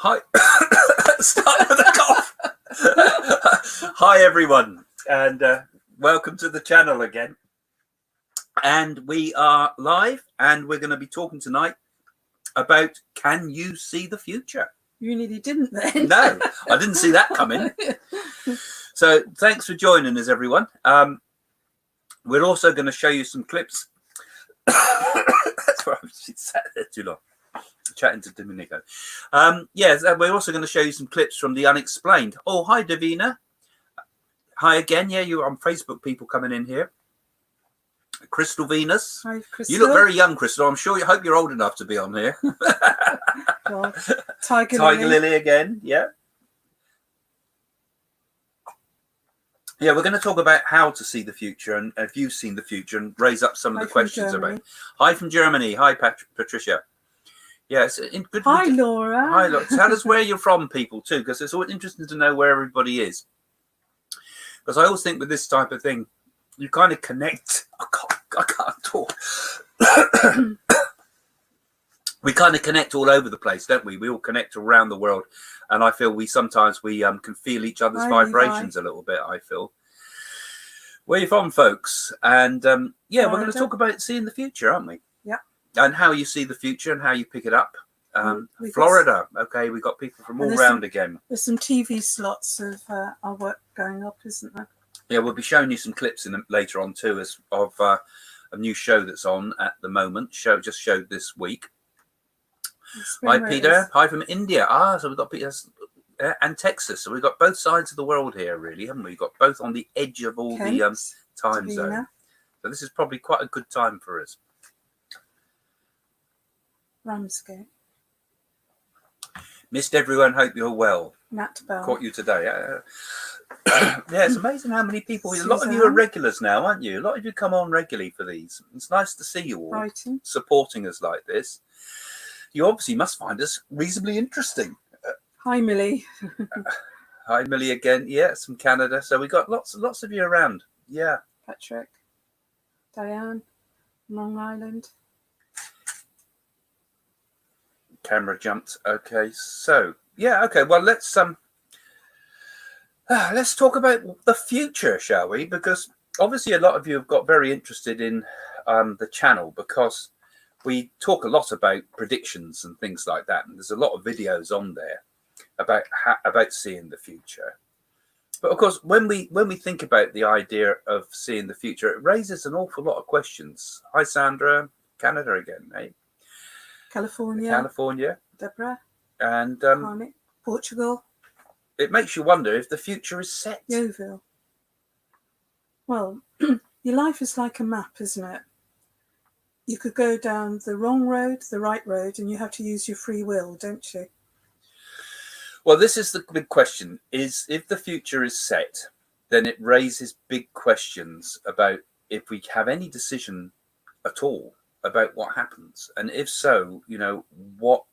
Hi. Start with a cough. Hi, everyone, and welcome to the channel again. And we are live, and we're going to be talking tonight about can you see the future? You nearly didn't then. No, I didn't see that coming. So thanks for joining us, everyone. We're also going to show you some clips. That's where I've sat there too long, chatting to Domenico. Yes, we're also going to show you some clips from the Unexplained. Oh, hi, Davina. Hi again. Yeah, you're on Facebook, people coming in here. Crystal Venus. Hi, Crystal. You look very young, Crystal. I'm sure. I hope you're old enough to be on here. God. Tiger Lily again. Yeah. Yeah, we're going to talk about how to see the future, and if you've seen the future, and raise up some of the questions about. Hi from Germany. Hi, Patricia. Yes. Good. Hi, Laura. Hi, Laura. Tell us where you're from, people, too, because it's always interesting to know where everybody is. Because I always think with this type of thing, you kind of connect. I can't talk. We kind of connect all over the place, don't we? We all connect around the world, and I feel we sometimes can feel each other's vibrations a little bit. I feel. Where are you from, folks? And yeah, we're going to talk about seeing the future, aren't we? Yeah. And how you see the future and how you pick it up. Florida. Okay, we've got people from all round again. There's some TV slots of our work going up, isn't there? Yeah, we'll be showing you some clips later on too, of a new show that's on at the moment. Just showed this week. Hi, Peter. Hi from India. So we've got Peter and Texas. So we've got both sides of the world here, really, haven't we? We've got both on the edge of all the time zone. So this is probably quite a good time for us. Ramsgate. Missed everyone. Hope you're well. Matt Bell. Caught you today. Yeah, it's amazing how many people. A lot of you are regulars now, aren't you? A lot of you come on regularly for these. It's nice to see you all supporting us like this. You obviously must find us reasonably interesting. Hi, Millie. Hi, Millie again. Yeah, it's from Canada. So we got lots of you around. Yeah. Patrick, Diane, Long Island. Camera jumped. Okay, so yeah. Okay, well let's talk about the future, shall we? Because obviously a lot of you have got very interested in the channel because we talk a lot about predictions and things like that, and there's a lot of videos on there about seeing the future. But of course, when we think about the idea of seeing the future, it raises an awful lot of questions. Hi, Sandra, Canada again, eh? California, Deborah, and Portugal. It makes you wonder if the future is set. Yeovil. Well, your life is like a map, isn't it? You could go down the wrong road, the right road, and you have to use your free will, don't you? Well, this is the big question, is if the future is set, then it raises big questions about if we have any decision at all about what happens. And if so, what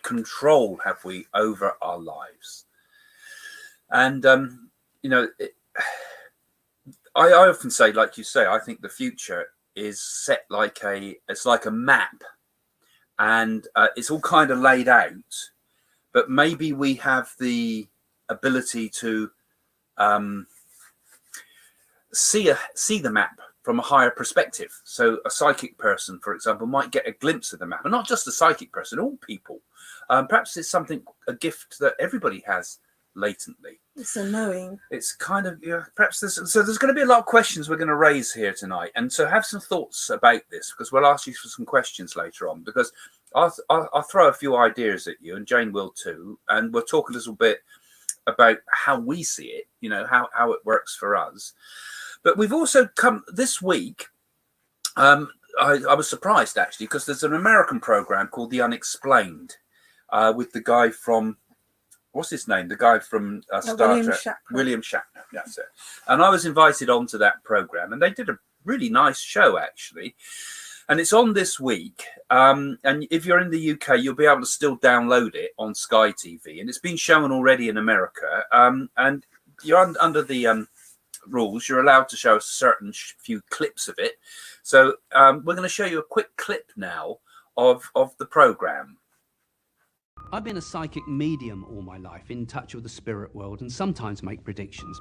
control have we over our lives? And, I often say, like you say, I think the future is set like it's like a map, and it's all kind of laid out, but maybe we have the ability to see the map from a higher perspective. So a psychic person, for example, might get a glimpse of the map, and not just a psychic person, all people. Perhaps it's a gift that everybody has latently. It's a knowing. It's kind of, perhaps there's going to be a lot of questions we're going to raise here tonight. And so have some thoughts about this, because we'll ask you for some questions later on, because I'll throw a few ideas at you, and Jane will too. And we'll talk a little bit about how we see it, how it works for us. But we've also come this week. I was surprised, actually, because there's an American program called The Unexplained with the guy from, what's his name? The guy from Star Trek. William Shatner. That's it. And I was invited onto that program, and they did a really nice show, actually. And it's on this week. And if you're in the UK, you'll be able to still download it on Sky TV. And it's been shown already in America. And you're under the rules. You're allowed to show a certain few clips of it. So we're going to show you a quick clip now of the program. I've been a psychic medium all my life, in touch with the spirit world, and sometimes make predictions.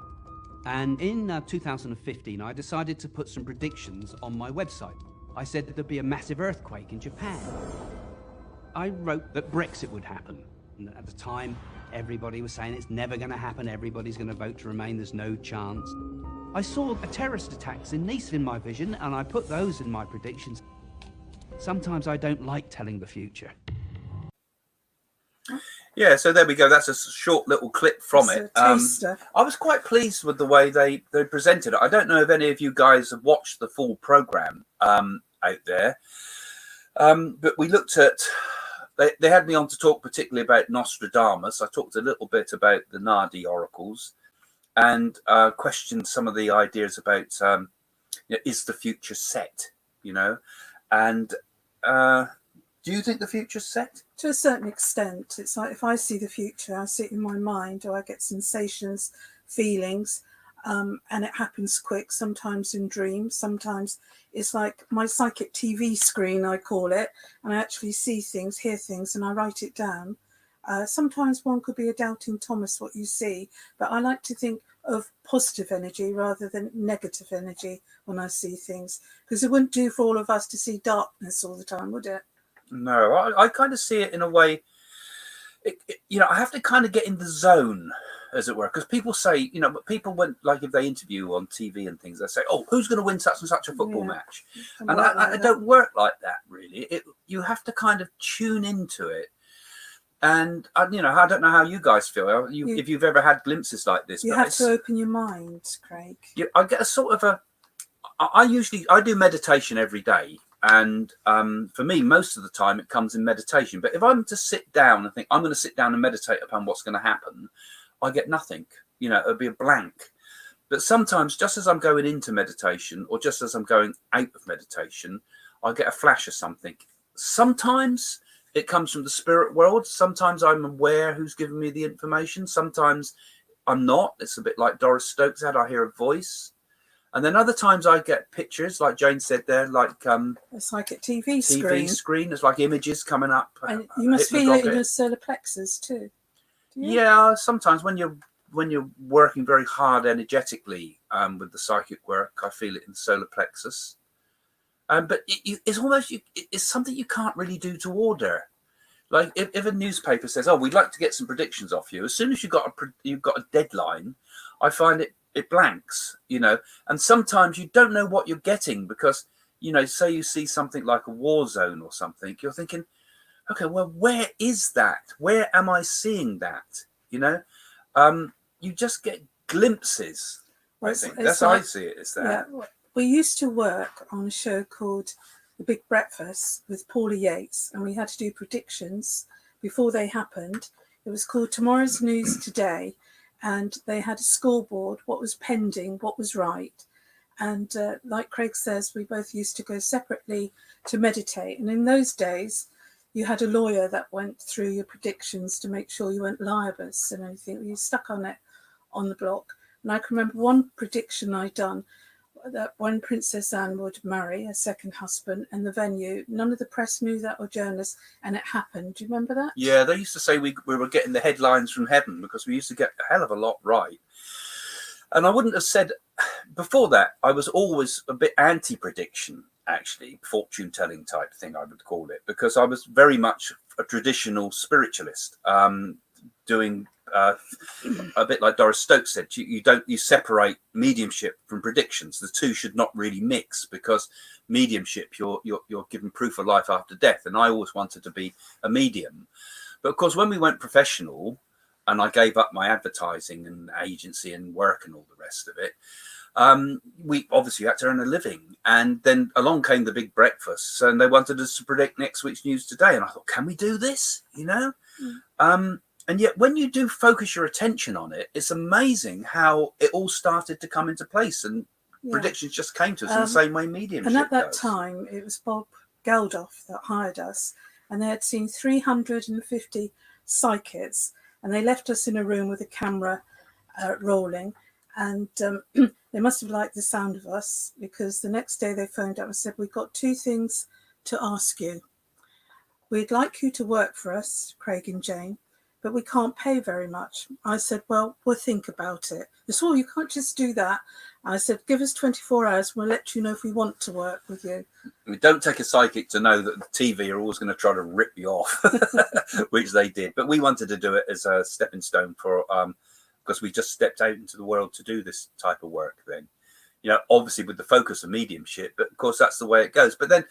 And in 2015, I decided to put some predictions on my website. I said that there'd be a massive earthquake in Japan. I wrote that Brexit would happen. And at the time, everybody was saying it's never going to happen, everybody's going to vote to remain, there's no chance. I saw terrorist attacks in Nice in my vision, and I put those in my predictions. Sometimes I don't like telling the future. Yeah, so there we go. That's a short little clip from It's it. a taster. I was quite pleased with the way they presented it. I don't know if any of you guys have watched the full program out there, but we looked at. They had me on to talk particularly about Nostradamus. I talked a little bit about the Nadi oracles, and questioned some of the ideas about is the future set? And do you think the future's set? To a certain extent. It's like if I see the future, I see it in my mind, or I get sensations, feelings, and it happens quick, sometimes in dreams, sometimes it's like my psychic TV screen, I call it, and I actually see things, hear things, and I write it down. Sometimes one could be a doubting Thomas, what you see, but I like to think of positive energy rather than negative energy when I see things, because it wouldn't do for all of us to see darkness all the time, would it? No, I kind of see it in a way. I have to kind of get in the zone, as it were, because people say, but people went, like if they interview on TV and things, they say, "Oh, who's going to win such and such a football match?" And I don't work like that, really. You have to kind of tune into it. And I don't know how you guys feel. If you've ever had glimpses like this, you have to open your mind, Craig. I get a sort of I do meditation every day. And for me, most of the time it comes in meditation. But if I'm to sit down and think I'm going to sit down and meditate upon what's going to happen, I get nothing. It'll be a blank. But sometimes, just as I'm going into meditation or just as I'm going out of meditation, I get a flash of something. Sometimes it comes from the spirit world. Sometimes I'm aware who's giving me the information. Sometimes I'm not. It's a bit like Doris Stokes had. I hear a voice. And then other times I get pictures, like Jane said there, like it's like a TV screen. It's like images coming up. And you must feel it in your solar plexus too. Yeah, sometimes when you're working very hard energetically with the psychic work, I feel it in the solar plexus. But it's almost it's something you can't really do to order. Like if a newspaper says, "Oh, we'd like to get some predictions off you," as soon as you've got a deadline, I find it blanks, and sometimes you don't know what you're getting because, say you see something like a war zone or something, you're thinking, okay, well, where is that? Where am I seeing that? You just get glimpses. I think that's how I see it. Is that? Yeah, we used to work on a show called The Big Breakfast with Paula Yates, and we had to do predictions before they happened. It was called Tomorrow's News Today. And they had a scoreboard, what was pending, what was right. And like Craig says, we both used to go separately to meditate. And in those days, you had a lawyer that went through your predictions to make sure you weren't libelous and anything. You stuck on it on the block. And I can remember one prediction I'd done, that when Princess Anne would marry a second husband and the venue, none of the press knew that or journalists, and it happened. Do you remember that? Yeah, they used to say we were getting the headlines from heaven because we used to get a hell of a lot right. And I wouldn't have said, before that, I was always a bit anti-prediction, actually, fortune-telling type thing, I would call it, because I was very much a traditional spiritualist, doing a bit like Doris Stokes said, you separate mediumship from predictions. The two should not really mix, because mediumship, you're given proof of life after death. And I always wanted to be a medium. But of course, when we went professional and I gave up my advertising and agency and work and all the rest of it, we obviously had to earn a living. And then along came the Big Breakfasts, and they wanted us to predict next week's news today. And I thought, can we do this? And yet when you do focus your attention on it, it's amazing how it all started to come into place, and predictions just came to us in the same way mediumship And at that does. time, it was Bob Geldof that hired us, and they had seen 350 psychics, and they left us in a room with a camera rolling, and they must have liked the sound of us, because the next day they phoned up and said, "We've got two things to ask you. we'd like you to work for us, Craig and Jane, but we can't pay very much. I said, well, we'll think about it. They said, oh, you can't just do that. I said, give us 24 hours. We'll let you know if we want to work with you. We don't take a psychic to know that the TV are always going to try to rip you off, which they did. But we wanted to do it as a stepping stone for, because we just stepped out into the world to do this type of work then. You know, obviously with the focus of mediumship, but of course that's the way it goes. But then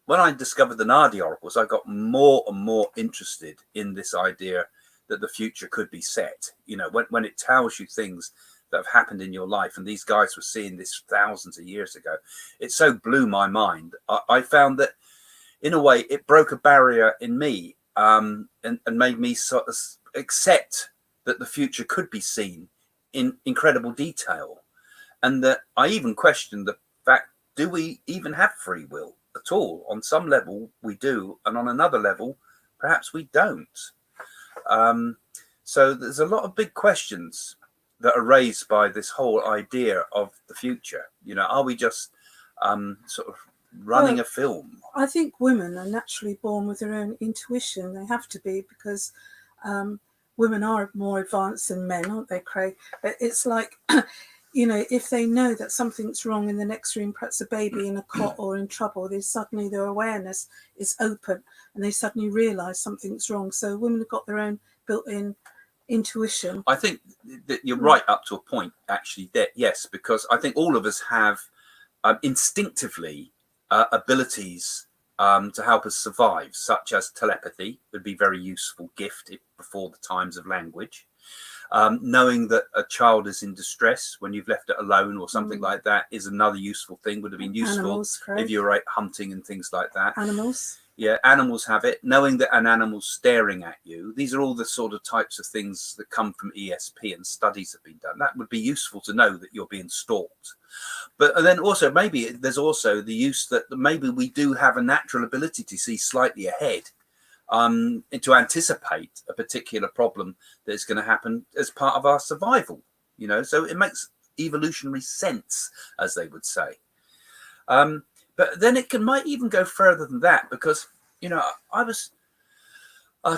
when I discovered the Nadi oracles, I got more and more interested in this idea that the future could be set. You know, when it tells you things that have happened in your life, and these guys were seeing this thousands of years ago, it so blew my mind. I found that in a way it broke a barrier in me, and made me sort of accept that the future could be seen in incredible detail. And that I even questioned the fact, do we even have free will at all? On some level we do, and on another level perhaps we don't. So there's a lot of big questions that are raised by this whole idea of the future. You know, are we just sort of running a film? I think women are naturally born with their own intuition. They have to be, because women are more advanced than men, aren't they, Craig? But it's like, you know, if they know that something's wrong in the next room, perhaps a baby in a cot or in trouble, their awareness is open and they suddenly realise something's wrong. So women have got their own built-in intuition. I think that you're right up to a point, actually, that yes, because I think all of us have instinctively abilities to help us survive, such as telepathy would be a very useful gift before the times of language. Knowing that a child is in distress when you've left it alone or something like that is another useful thing. Would have been useful Animals, if you were out hunting and things like that. Animals. Yeah, animals have it. Knowing that an animal's staring at you. These are all the sort of types of things that come from ESP, and studies have been done. That would be useful to know that you're being stalked. But then also maybe there's also the use that maybe we do have a natural ability to see slightly ahead, and to anticipate a particular problem that is going to happen as part of our survival. You know, so it makes evolutionary sense, as they would say. But then it might even go further than that, because, you know, I was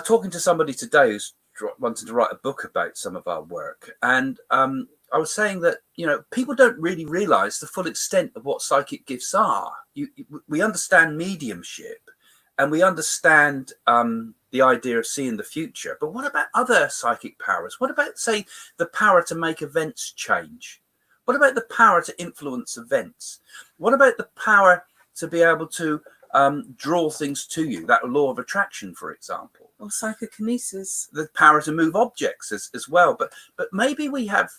talking to somebody today who's wanted to write a book about some of our work. And I was saying that, you know, people don't really realize the full extent of what psychic gifts are. We understand mediumship and we understand the idea of seeing the future. But what about other psychic powers? What about, say, the power to make events change? What about the power to influence events? What about the power to be able to draw things to you? That law of attraction, for example. Or psychokinesis. The power to move objects as well. But maybe we have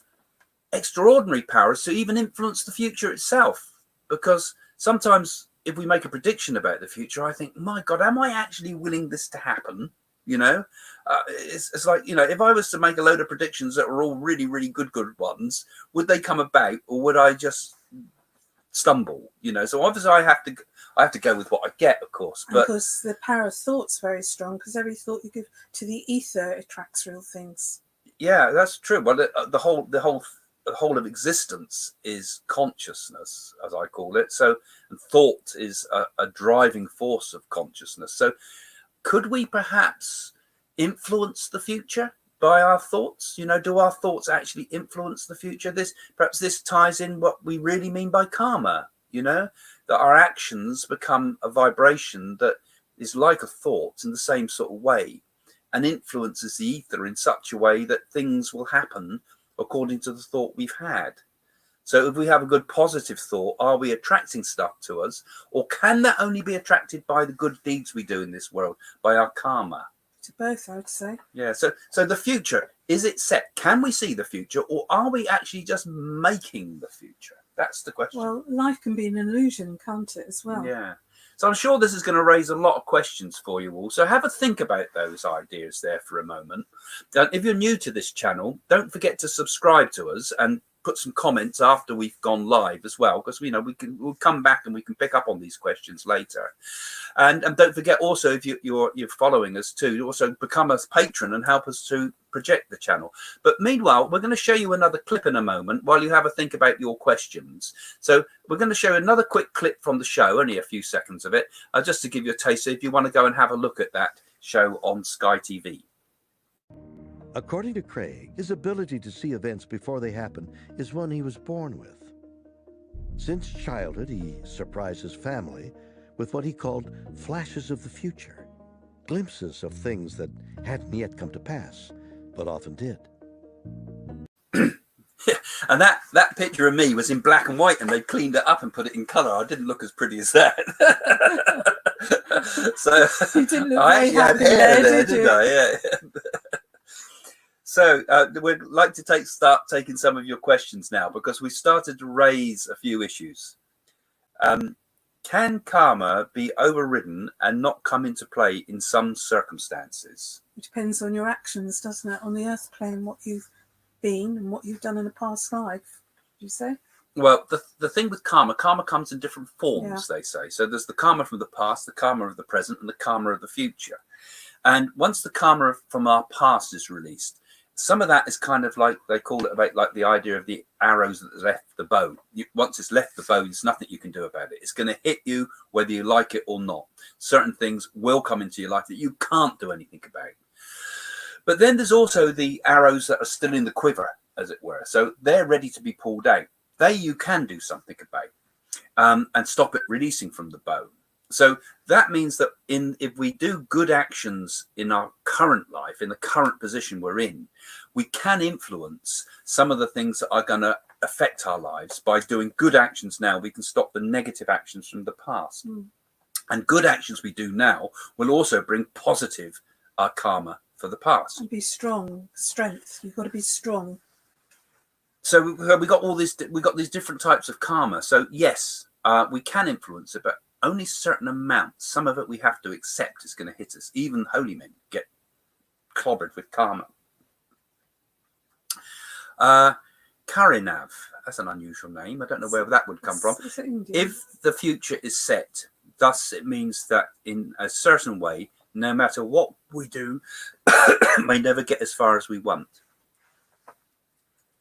extraordinary powers to even influence the future itself. Because sometimes if we make a prediction about the future, I think, my God, am I actually willing this to happen? You know, it's like, you know, if I was to make a load of predictions that were all really, really good ones, would they come about, or would I just stumble? You know, so obviously I have to go with what I get, of course. But because the power of thought's very strong, because every thought you give to the ether attracts real things. Yeah, that's true. Well, the whole of existence is consciousness, as I call it. So, and thought is a driving force of consciousness. So, could we perhaps influence the future by our thoughts? You know, do our thoughts actually influence the future? Perhaps this ties in what we really mean by karma, you know, that our actions become a vibration that is like a thought in the same sort of way and influences the ether in such a way that things will happen according to the thought we've had. So if we have a good positive thought, are we attracting stuff to us? Or can that only be attracted by the good deeds we do in this world, by our karma? To both, I would say. Yeah, so the future, is it set? Can we see the future, or are we actually just making the future? That's the question. Well, life can be an illusion, can't it, as well? Yeah. So I'm sure this is going to raise a lot of questions for you all. So have a think about those ideas there for a moment. If you're new to this channel, don't forget to subscribe to us and put some comments after we've gone live as well, because we'll come back and we can pick up on these questions later. And don't forget also, if you're following us too, also become a patron and help us to project the channel. But meanwhile, we're going to show you another clip in a moment while you have a think about your questions. So we're going to show another quick clip from the show, only a few seconds of it, just to give you a taste. So if you want to go and have a look at that show on Sky TV. According to Craig, his ability to see events before they happen is one he was born with. Since childhood, he surprised his family with what he called flashes of the future, glimpses of things that hadn't yet come to pass, but often did. And that picture of me was in black and white, and they cleaned it up and put it in colour. I didn't look as pretty as that. So You didn't look I very actually had happy hair there, there, did you? didn't I? Yeah. So we'd like to start taking some of your questions now, because we started to raise a few issues. Can karma be overridden and not come into play in some circumstances? It depends on your actions, doesn't it? On the earth plane, what you've been and what you've done in a past life, would you say? Well, the thing with karma comes in different forms, they say. So there's the karma from the past, the karma of the present, and the karma of the future. And once the karma from our past is released, some of that is kind of like, they call it about like the idea of the arrows that left the bow. Once it's left the bow, there's nothing you can do about it. It's going to hit you whether you like it or not. Certain things will come into your life that you can't do anything about. But then there's also the arrows that are still in the quiver, as it were. So they're ready to be pulled out. They you can do something about and stop it releasing from the bow. So that means that if we do good actions in our current life, in the current position we're in, we can influence some of the things that are going to affect our lives. By doing good actions now, we can stop the negative actions from the past. And good actions we do now will also bring positive karma for the past. And be strong, strength. You've got to be strong. So we got these different types of karma. So yes, we can influence it, but only certain amounts. Some of it we have to accept is going to hit us. Even holy men get clobbered with karma. Karinav, that's an unusual name. I don't know where that would come from. If the future is set, thus it means that in a certain way, no matter what we do, may never get as far as we want.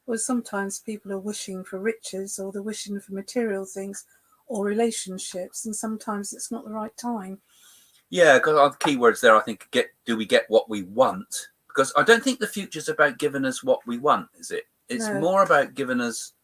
Well, sometimes people are wishing for riches, or they're wishing for material things, or relationships, and sometimes it's not the right time. Yeah, because our keywords there, I think, do we get what we want? Because I don't think the future's about giving us what we want, is it? It's more about giving us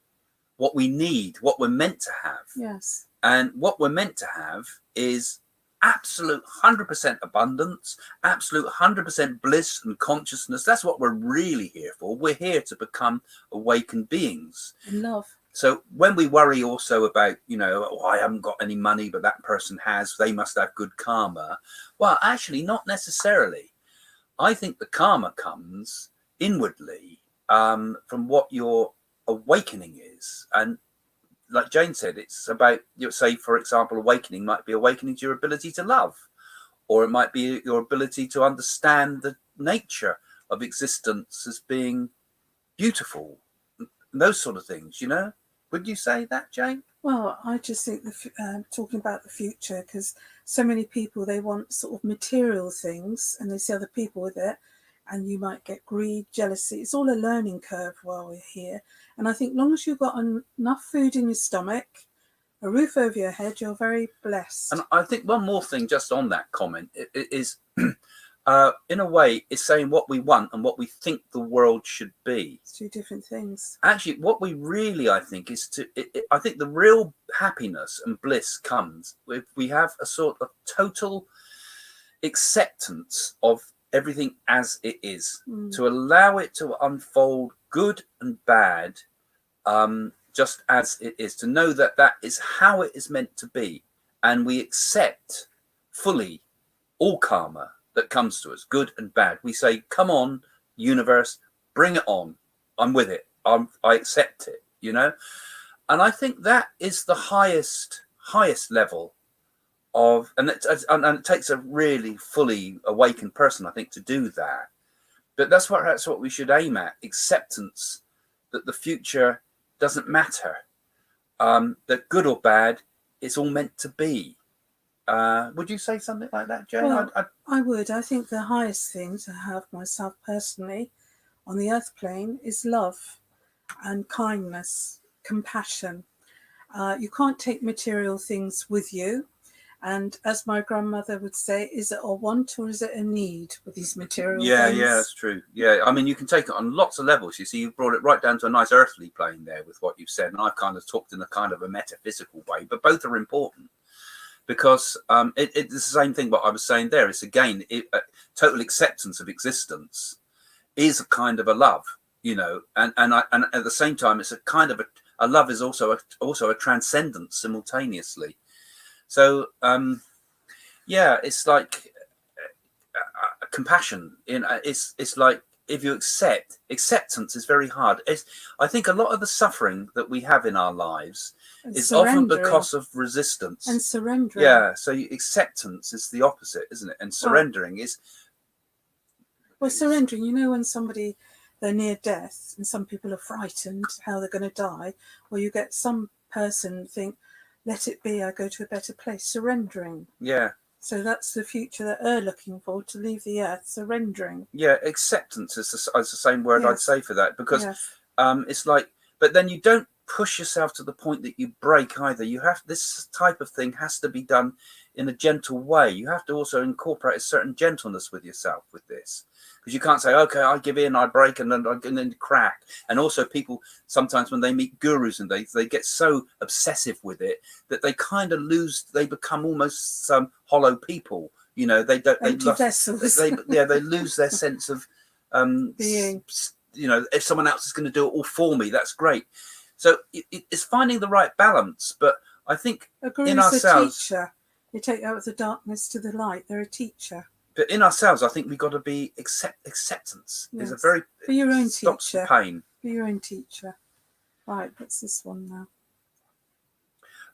what we need, what we're meant to have. Yes. And what we're meant to have is absolute 100% abundance, absolute 100% bliss and consciousness. That's what we're really here for. We're here to become awakened beings. And love. So when we worry also about, oh, I haven't got any money, but that person has, they must have good karma. Well, actually, not necessarily. I think the karma comes inwardly from what your awakening is. And like Jane said, it's about, say, for example, awakening might be awakening to your ability to love, or it might be your ability to understand the nature of existence as being beautiful, those sort of things, Would you say that, Jane? Well, I just think talking about the future, because so many people, they want sort of material things and they see other people with it, and you might get greed, jealousy. It's all a learning curve while we're here. And I think long as you've got enough food in your stomach, a roof over your head, you're very blessed. And I think one more thing just on that comment is, in a way, it's saying what we want and what we think the world should be. It's two different things. Actually, what we really, I think, is I think the real happiness and bliss comes if we have a sort of total acceptance of everything as it is, to allow it to unfold, good and bad, just as it is, to know that that is how it is meant to be. And we accept fully all karma that comes to us, good and bad. We say, come on, universe, bring it on. I'm with it. I accept it, And I think that is the highest level of, and it takes a really fully awakened person, I think, to do that. But that's what we should aim at: acceptance that the future doesn't matter, that good or bad, it's all meant to be. Would you say something like that, Jane? Well, I would. I think the highest thing to have myself personally on the earth plane is love and kindness, compassion. You can't take material things with you. And as my grandmother would say, is it a want or is it a need with these material things? Yeah, that's true. Yeah, I mean, you can take it on lots of levels. You see, you've brought it right down to a nice earthly plane there with what you've said. And I've kind of talked in a kind of a metaphysical way, but both are important because it's the same thing what I was saying there. It's again, total acceptance of existence is a kind of a love, you know, and at the same time, it's a kind of a love is also a transcendence simultaneously. So, yeah, it's like compassion. You know, it's like if you acceptance is very hard. I think a lot of the suffering that we have in our lives is often because of resistance and surrendering. Yeah, so acceptance is the opposite, isn't it? And surrendering is. Well, surrendering. You know, when they're near death, and some people are frightened how they're going to die. Well, you get some person think, let it be, I go to a better place, surrendering. Yeah. So that's the future that they're looking for, to leave the earth, surrendering. Yeah, acceptance is the same word I'd say for that, because it's like, but then you don't push yourself to the point that you break either. You have, this type of thing has to be done in a gentle way. You have to also incorporate a certain gentleness with yourself with this. Because you can't say, okay, I give in, I break, and then crack. And also people, sometimes when they meet gurus and they get so obsessive with it that they kind of they become almost hollow people. You know, they vessels. They lose their sense of being. You know, if someone else is going to do it all for me, that's great. So it's finding the right balance. But I think in ourselves, a teacher. You take out the darkness to the light. They're a teacher. But in ourselves, I think we've got to be acceptance. Yes. Is a very for your own stops teacher. The pain. For your own teacher. Right, what's this one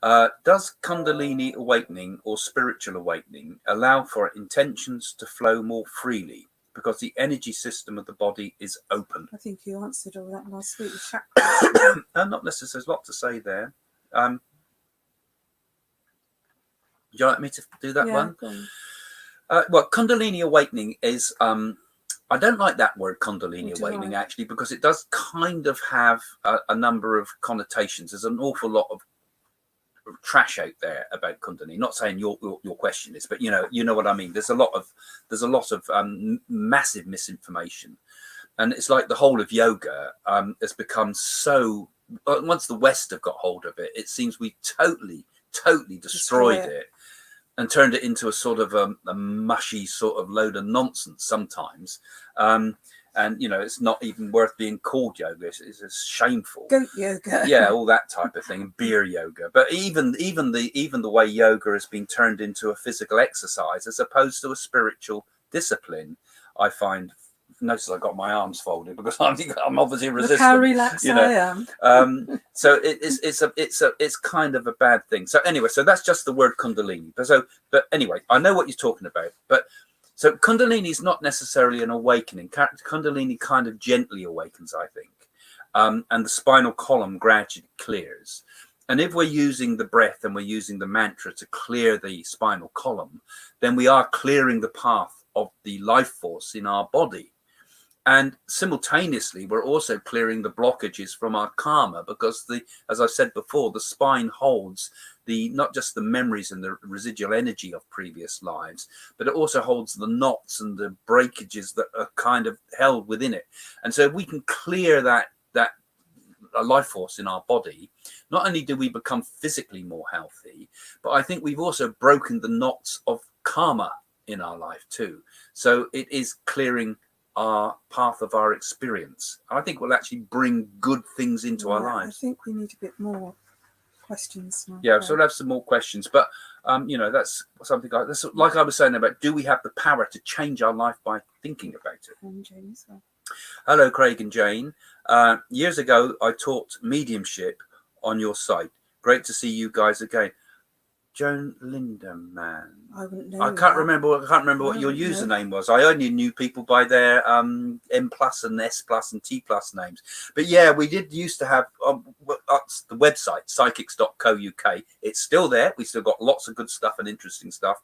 now? Does Kundalini awakening or spiritual awakening allow for intentions to flow more freely because the energy system of the body is open? I think you answered all that last week. Chakras. Not necessarily. There's a lot to say there. Would you like me to do that one? Go on. Well, Kundalini awakening is, I don't like that word Kundalini awakening actually, because it does kind of have a number of connotations. There's an awful lot of trash out there about Kundalini. Not saying your question is, but you know what I mean. There's a lot of massive misinformation, and it's like the whole of yoga has become so. Once the West have got hold of it, it seems we totally destroyed it. And turned it into a sort of a mushy sort of load of nonsense sometimes. And, you know, it's not even worth being called yoga. It's shameful. Goat yoga. Yeah, all that type of thing. Beer yoga. But even the way yoga has been turned into a physical exercise as opposed to a spiritual discipline, I find. Notice I got my arms folded because I'm obviously resistant. Look how relaxed I am. So it's kind of a bad thing. So anyway, so that's just the word Kundalini. But anyway, I know what you're talking about. But so Kundalini is not necessarily an awakening. Kundalini kind of gently awakens, I think, and the spinal column gradually clears. And if we're using the breath and we're using the mantra to clear the spinal column, then we are clearing the path of the life force in our body. And simultaneously, we're also clearing the blockages from our karma because, as I said before, the spine holds not just the memories and the residual energy of previous lives, but it also holds the knots and the breakages that are kind of held within it. And so if we can clear that life force in our body, not only do we become physically more healthy, but I think we've also broken the knots of karma in our life too. So it is clearing our path of our experience. I think we'll actually bring good things into our lives. I think we need a bit more questions now. Yeah, so we'll have some more questions, but you know, that's something that's like I was saying about, do we have the power to change our life by thinking about it? And Jane as well. Hello, Craig and Jane. Years ago, I taught mediumship on your site. Great to see you guys again. Joan Lindemann. I wouldn't know. I can't remember what your username was. I only knew people by their M+ and S+ and T+ names. But yeah, we did used to have the website psychics.co.uk. It's still there. We still got lots of good stuff and interesting stuff.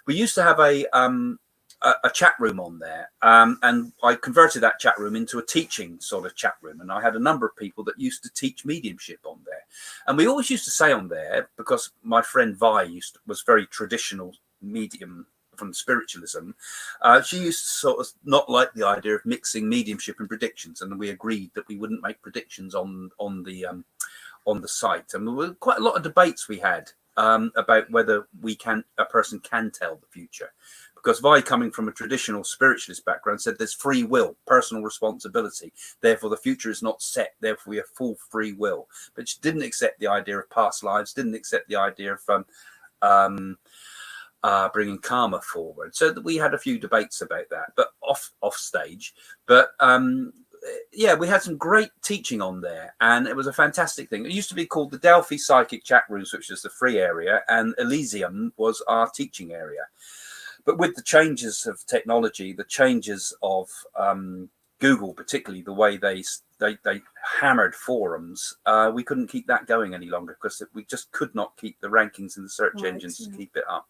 We used to have a a chat room on there, and I converted that chat room into a teaching sort of chat room, and I had a number of people that used to teach mediumship on there. And we always used to say on there, because my friend Vi was very traditional medium from spiritualism, she used to sort of not like the idea of mixing mediumship and predictions, and we agreed that we wouldn't make predictions on the site. And there were quite a lot of debates we had about whether a person can tell the future, because Vi, coming from a traditional spiritualist background, said there's free will, personal responsibility, therefore the future is not set, therefore we have full free will. But she didn't accept the idea of past lives, didn't accept the idea of bringing karma forward. So that we had a few debates about that, but off stage. But yeah, we had some great teaching on there, and it was a fantastic thing. It used to be called the Delphi Psychic Chat Rooms, which is the free area, and Elysium was our teaching area. But with the changes of technology, the changes of Google, particularly the way they hammered forums, we couldn't keep that going any longer, because we just could not keep the rankings in the search engines to keep it up.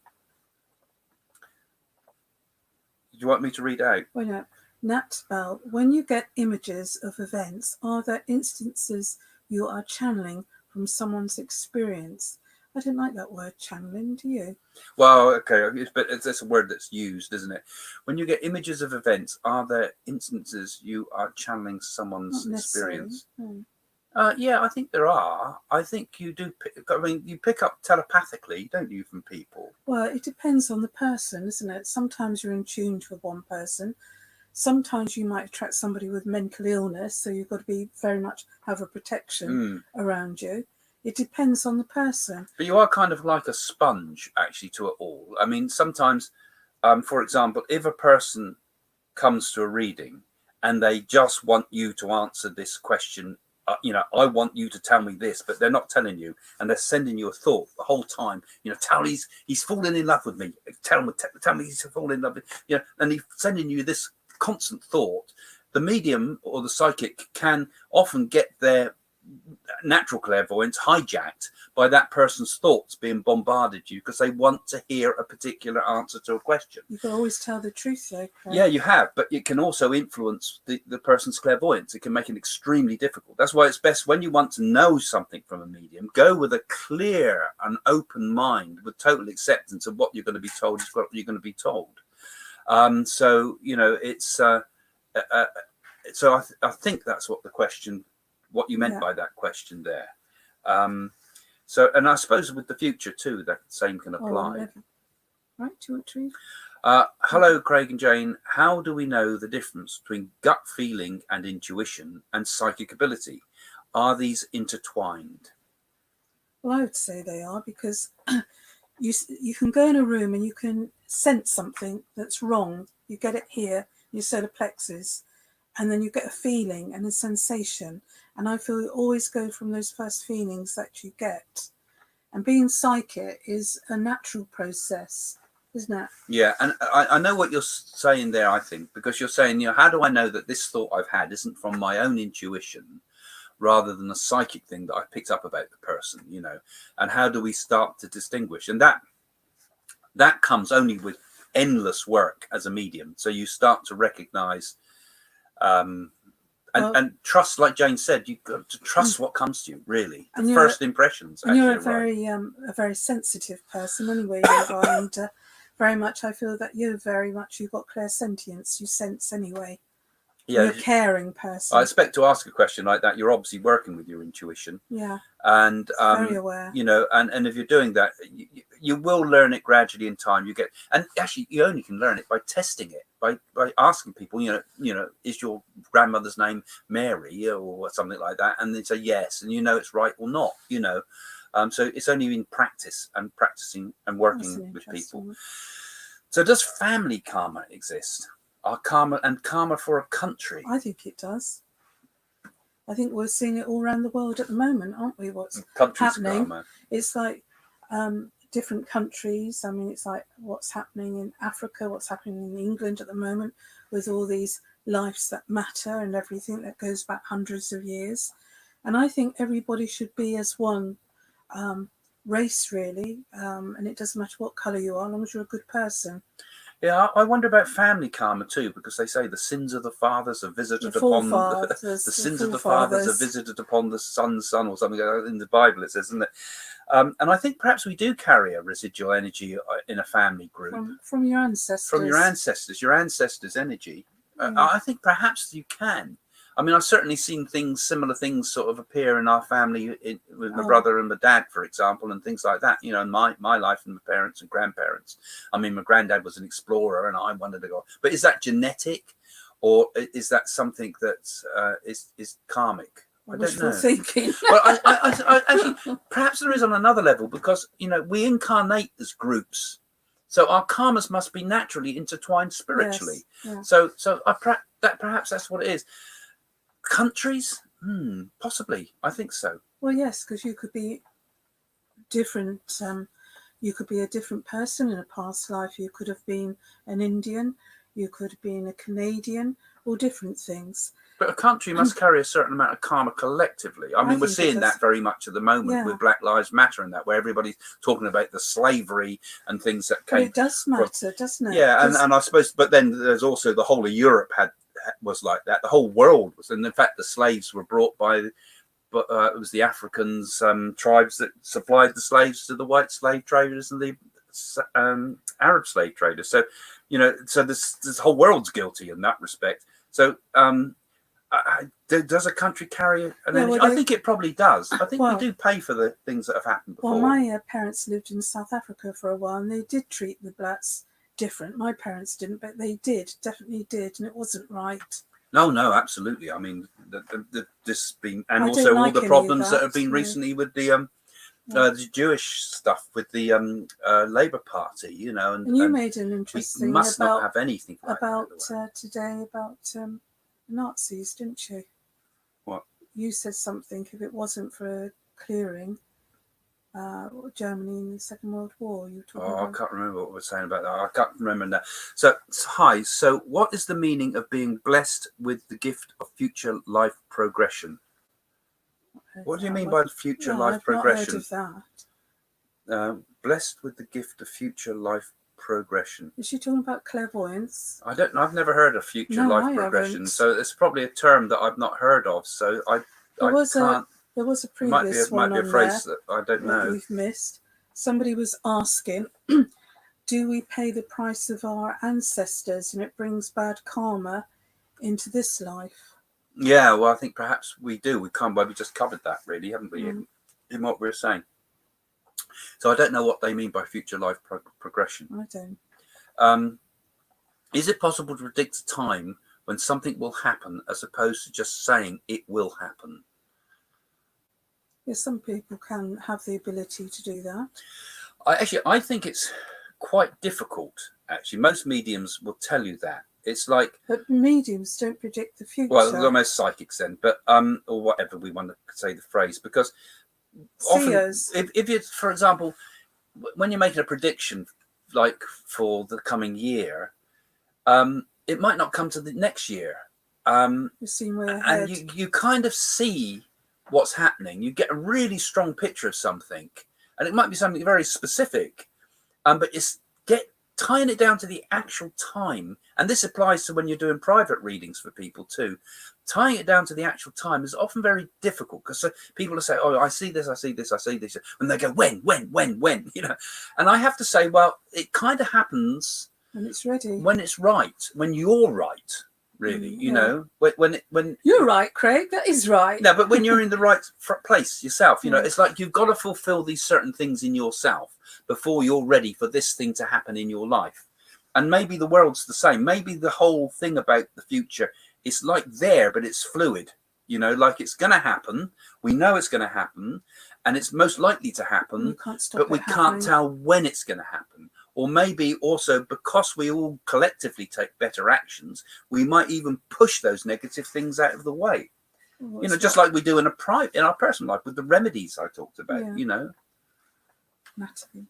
Do you want me to read out? Well, no. Nat Bell, when you get images of events, are there instances you are channeling from someone's experience? I don't like that word channeling, do you? Well, okay, but it's a word that's used, isn't it? When you get images of events, are there instances you are channeling someone's experience? No. Yeah, I think there are. I think you do. You pick up telepathically, don't you, from people? Well, it depends on the person, isn't it? Sometimes you're in tune with one person. Sometimes you might attract somebody with mental illness, so you've got to be very much have a protection around you. It depends on the person. But you are kind of like a sponge, actually, to it all. I mean, sometimes, for example, if a person comes to a reading and they just want you to answer this question, I want you to tell me this, but they're not telling you, and they're sending you a thought the whole time. Tell me he's falling in love with me. Tell me he's falling in love with me. And he's sending you this constant thought. The medium or the psychic can often get their natural clairvoyance hijacked by that person's thoughts being bombarded you, because they want to hear a particular answer to a question. You can always tell the truth, though. Correct? Yeah, you have, but it can also influence the person's clairvoyance. It can make it extremely difficult. That's why it's best, when you want to know something from a medium, go with a clear and open mind, with total acceptance of what you're going to be told is what you're going to be told. So I think that's what you meant by that question there. So, and I suppose with the future too, that same can apply. Right, do you want to read? Hello, Craig and Jane. How do we know the difference between gut feeling and intuition and psychic ability? Are these intertwined? Well, I would say they are, because you can go in a room and you can sense something that's wrong. You get it here, your solar plexus, and then you get a feeling and a sensation. And I feel you always go from those first feelings that you get. And being psychic is a natural process, isn't it? Yeah, and I know what you're saying there, I think, because you're saying, how do I know that this thought I've had isn't from my own intuition rather than a psychic thing that I picked up about the person, and how do we start to distinguish? And that comes only with endless work as a medium. So you start to recognize and trust, like Jane said, you've got to trust what comes to you, really. The first impressions. And you're a very sensitive person anyway, and very much I feel that you've got clairsentience, you sense anyway. Yeah, you're a caring person. I expect to ask a question like that. You're obviously working with your intuition. Yeah. And very aware. And if you're doing that, you will learn it gradually in time. And actually you only can learn it by testing it, by asking people, is your grandmother's name Mary or something like that? And they say yes, and it's right or not, so it's only in practice and practicing and working with people. So does family karma exist? Are karma for a country? I think it does. I think we're seeing it all around the world at the moment, aren't we? What's happening? Karma. It's like different countries. I mean, it's like what's happening in Africa, what's happening in England at the moment, with all these lives that matter and everything that goes back hundreds of years. And I think everybody should be as one race, really. And it doesn't matter what colour you are, as long as you're a good person. Yeah, I wonder about family karma too, because they say the sins of the fathers are visited The upon forefathers, the the sins of the fathers are forefathers. visited upon the son's son, or something in the Bible. It says, isn't it? And I think perhaps we do carry a residual energy in a family group From your ancestors. From your ancestors' energy. I think perhaps you can. I mean, I've certainly seen similar things sort of appear in our family with my brother and my dad, for example, and things like that, you know, in my life and my parents and grandparents. I mean, my granddad was an explorer and I wanted to go. But is that genetic, or is that something that is karmic? I don't know. Thinking. Well, I actually, perhaps there is on another level, because, you know, we incarnate as groups. So our karmas must be naturally intertwined spiritually. Yes, yeah. So perhaps that's what it is. Countries? Possibly. I think so. Well, yes, because you could be different. You could be a different person in a past life. You could have been an Indian. You could have been a Canadian, or different things. But a country must carry a certain amount of karma collectively. I mean, we're seeing that very much at the moment with Black Lives Matter and that, where everybody's talking about the slavery and things that came. But it does matter, doesn't it? Yeah, and I suppose, but then there's also the whole of Europe was like that. The whole world was, and in fact, the slaves were brought by, but it was the Africans, tribes that supplied the slaves to the white slave traders and the Arab slave traders. So, you know, so this whole world's guilty in that respect. So, does a country carry an energy? I think it probably does. I think we do pay for the things that have happened before. Well, my parents lived in South Africa for a while, and they did treat the blacks different. My parents didn't, but they definitely did, and it wasn't right. No, absolutely. I mean, this been, and also all the problems that have been recently with the Jewish stuff with the Labour Party, you know, and you made an interesting. We must not have anything like about today about Nazis, didn't you? What? You said something. If it wasn't for clearing Germany in the Second World War, you were talking about. I can't remember what we were saying about that. I can't remember now. So, hi. So, what is the meaning of being blessed with the gift of future life progression? What do you mean by future life progression? I've not heard of that. Blessed with the gift of future life progression. Is she talking about clairvoyance? I don't know. I've never heard of future life progression, haven't. So it's probably a term that I've not heard of. So there was a previous one might be a phrase that I don't know. We've missed. Somebody was asking, do we pay the price of our ancestors, and it brings bad karma into this life? Yeah, well, I think perhaps we do. We just covered that, really, haven't we? In what we're saying. So I don't know what they mean by future life progression. I don't. Is it possible to predict a time when something will happen, as opposed to just saying it will happen? Yes, some people can have the ability to do that. I think it's quite difficult. Actually, most mediums will tell you that. It's like, but mediums don't predict the future. Well, almost psychics then, but or whatever we want to say the phrase, because often, if you, for example, when you're making a prediction, like for the coming year, it might not come to the next year. You're seeing way ahead. And you kind of see what's happening. You get a really strong picture of something, and it might be something very specific, but it's tying it down to the actual time. And this applies to when you're doing private readings for people too. Tying it down to the actual time is often very difficult, because people will say, oh, I see this, I see this, I see this. And they go, when, you know. And I have to say, well, it kind of happens when it's ready, when it's right, when you're right, really, you know, when you're right, Craig, that is right. No, but when you're in the right place yourself, you know, it's like you've got to fulfill these certain things in yourself before you're ready for this thing to happen in your life. And maybe the world's the same. Maybe the whole thing about the future is like there, but it's fluid, you know, like it's going to happen. We know it's going to happen, and it's most likely to happen, but we can't tell when it's going to happen. Or maybe also, because we all collectively take better actions, we might even push those negative things out of the way. Well, you know, just like we do in our personal life with the remedies I talked about, you know. Natalie.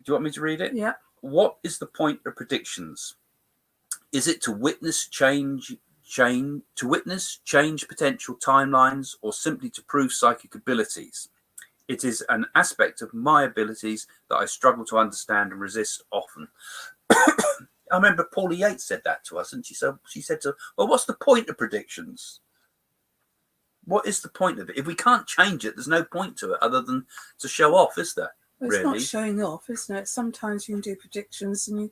Do you want me to read it? Yeah. What is the point of predictions? Is it to witness change potential timelines, or simply to prove psychic abilities? It is an aspect of my abilities that I struggle to understand and resist often. I remember Paula Yates said that to us, and she said to, well, what's the point of predictions? What is the point of it? If we can't change it, there's no point to it other than to show off, is there? Well, it's really not showing off, isn't it? Sometimes you can do predictions and you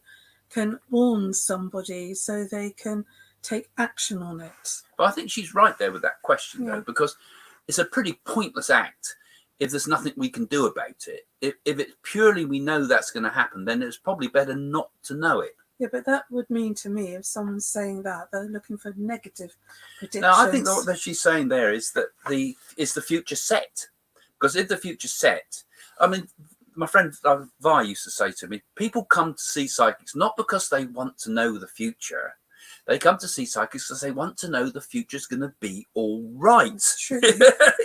can warn somebody so they can take action on it. But I think she's right there with that question, Yeah. though, because it's a pretty pointless act if there's nothing we can do about it. If it's purely we know that's going to happen, then it's probably better not to know it. Yeah, but that would mean to me, if someone's saying that, they're looking for negative predictions. No, I think what she's saying there is that the future set. Because if the future's set, I mean, my friend Vi used to say to me, people come to see psychics not because they want to know the future. They come to see psychics because they want to know the future's going to be all right. That's true.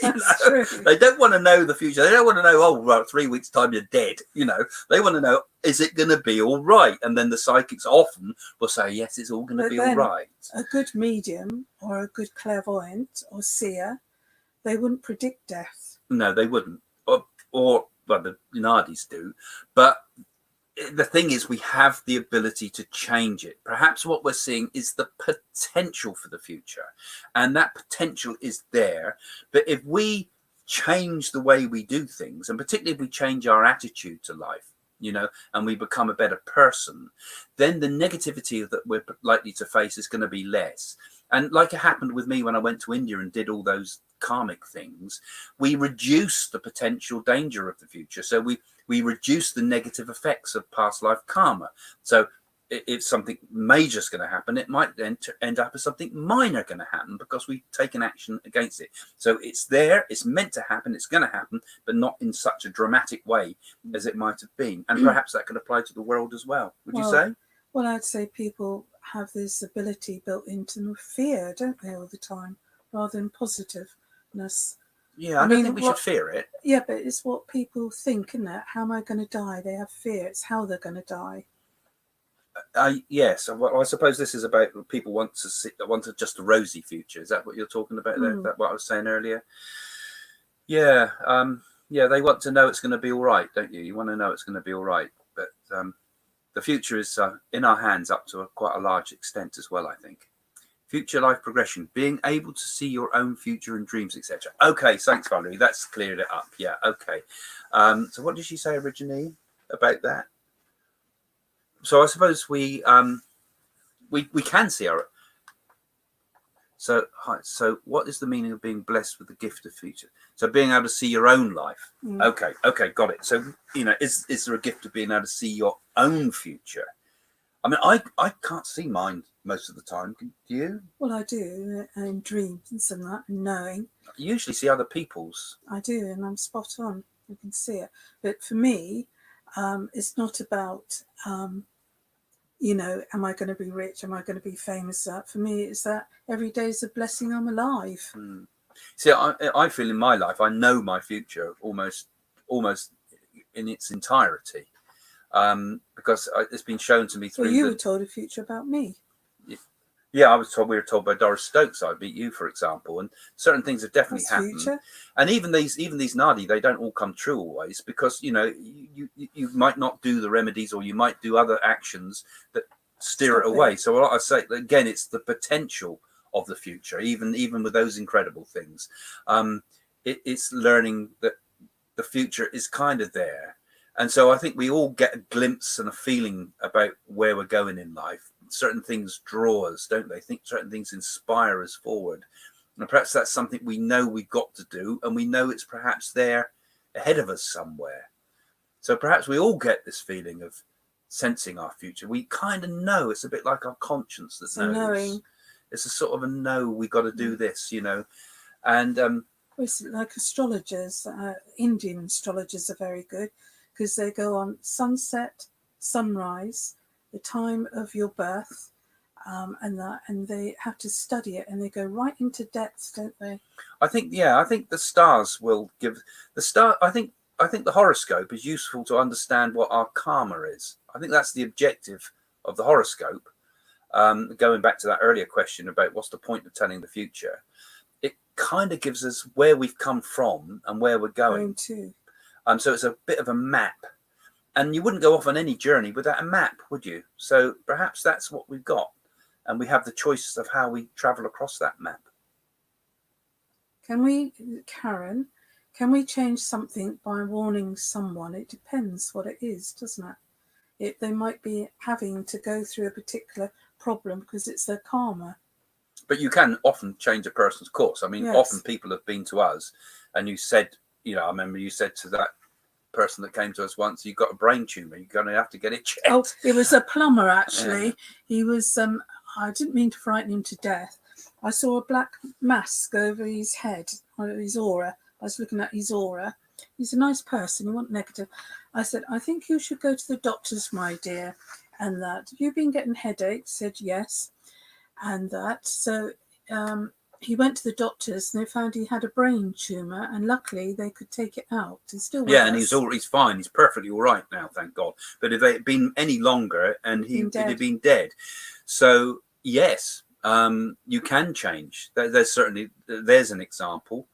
That's true. They don't want to know the future. They don't want to know, oh, well, 3 weeks' time you're dead. They want to know, is it going to be all right? And then the psychics often will say, yes, it's all going to be all right. A good medium or a good clairvoyant or seer, they wouldn't predict death. No, they wouldn't. Or well, the Nadis do. But the thing is, we have the ability to change it. Perhaps what we're seeing is the potential for the future, and that potential is there. But if we change the way we do things, and particularly if we change our attitude to life, and we become a better person, then the negativity that we're likely to face is going to be less. And like it happened with me when I went to India and did all those karmic things, we reduce the potential danger of the future. So we reduce the negative effects of past life karma. So if something major is going to happen, it might then end up as something minor going to happen because we've taken action against it. So it's there, it's meant to happen, it's going to happen, but not in such a dramatic way as it might have been. And perhaps that could apply to the world as well. Would you say? Well, I'd say people have this ability built into them of fear, don't they, all the time, rather than positiveness. Yeah, I don't think we should fear it. Yeah, but it's what people think, isn't it? How am I going to die? They have fear. It's how they're going to die. Yes, well, I suppose this is about people want just a rosy future. Is that what you're talking about there? That what I was saying earlier? Yeah, they want to know it's going to be all right, don't you? You want to know it's going to be all right, but the future is in our hands up to quite a large extent as well, I think. Future life progression, being able to see your own future and dreams, etc. Okay, thanks, Valerie. That's cleared it up. Yeah, okay. So what did she say originally about that? So I suppose we can see our. So what is the meaning of being blessed with the gift of future? So being able to see your own life. Okay, got it. So is there a gift of being able to see your own future? I mean, I can't see mine most of the time. Do you? Well, I do in dreams and that, and knowing. You usually see other people's. I do, and I'm spot on. You can see it. But for me, it's not about, am I going to be rich? Am I going to be famous? For me, it's that every day is a blessing I'm alive. See, I feel in my life, I know my future almost in its entirety. Because it's been shown to me through. Well, you were told a future about me. Yeah, we were told by Doris Stokes I'd beat you, for example, and certain things have definitely happened. Future. And even these Nadi, they don't all come true always, because you might not do the remedies, or you might do other actions that steer it away. So what I say again, it's the potential of the future, even with those incredible things. It's learning that the future is kind of there. And so I think we all get a glimpse and a feeling about where we're going in life. Certain things draw us, don't they? Certain things inspire us forward. And perhaps that's something we know we've got to do, and we know it's perhaps there ahead of us somewhere. So perhaps we all get this feeling of sensing our future. We kind of know. It's a bit like our conscience that knows. Knowing. It's a sort of a know, we got to do this, And it's like astrologers. Indian astrologers are very good, because they go on sunset, sunrise, the time of your birth, and they have to study it, and they go right into depths, don't they? I think the stars will give the star. I think the horoscope is useful to understand what our karma is. I think that's the objective of the horoscope. Going back to that earlier question about what's the point of telling the future, it kind of gives us where we've come from and where we're going to. So it's a bit of a map. And you wouldn't go off on any journey without a map, would you? So perhaps that's what we've got. And we have the choice of how we travel across that map. Karen, can we change something by warning someone? It depends what it is, doesn't it? They might be having to go through a particular problem because it's their karma. But you can often change a person's course. I mean, Yes. often people have been to us and you said, you know, I remember you said to that person that came to us once, you've got a brain tumor, you're going to have to get it checked. Oh, it was a plumber, actually. Yeah. He was, I didn't mean to frighten him to death. I saw a black mask over his head, his aura. I was looking at his aura. He's a nice person, he wasn't negative. I said, I think you should go to the doctors, my dear. And that, have you been getting headaches? Said yes. And that, so he went to the doctors and they found he had a brain tumour, and luckily they could take it out. He's still with and us. he's fine. He's perfectly all right now, thank God. But if it had been any longer, and he'd have been dead. So yes, you can change. There's an example.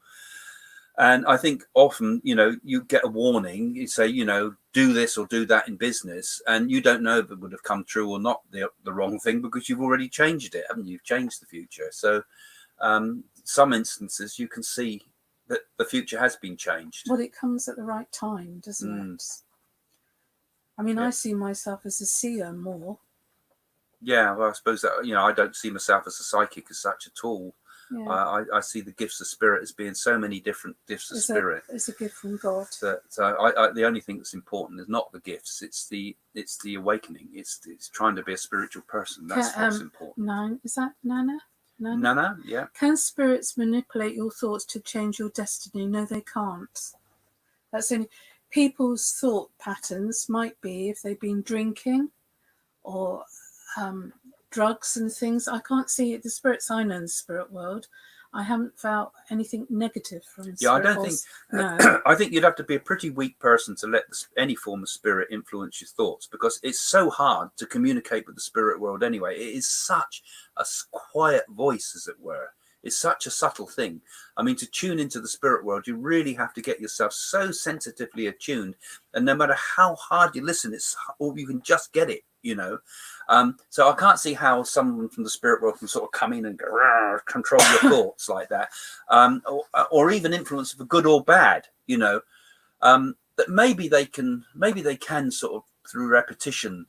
And I think often, you know, you get a warning, you say, you know, do this or do that in business, and you don't know if it would have come true or not, the wrong thing, because you've already changed it, haven't you? You've changed the future. So some instances you can see that the future has been changed. Well, it comes at the right time, doesn't it? I mean, I see myself as a seer more. Yeah, well, I suppose that, you know, I don't see myself as a psychic as such at all. Yeah. I see the gifts of spirit as being so many different gifts of spirit. It's a gift from God. That the only thing that's important is not the gifts; it's the awakening. It's trying to be a spiritual person. That's what's important. Is that Nana? Nana, yeah. Can spirits manipulate your thoughts to change your destiny? No, they can't. That's only people's thought patterns might be if they've been drinking or drugs and things. I can't see it. The spirits I know in the spirit world, I haven't felt anything negative from I don't think. No. I think you'd have to be a pretty weak person to let any form of spirit influence your thoughts, because it's so hard to communicate with the spirit world anyway. It is such a quiet voice, as it were. It's such a subtle thing. I mean, to tune into the spirit world, you really have to get yourself so sensitively attuned, and no matter how hard you listen, or you can just get it, you know. So I can't see how someone from the spirit world can sort of come in and control your thoughts like that, or even influence for good or bad, you know. That maybe they can sort of, through repetition,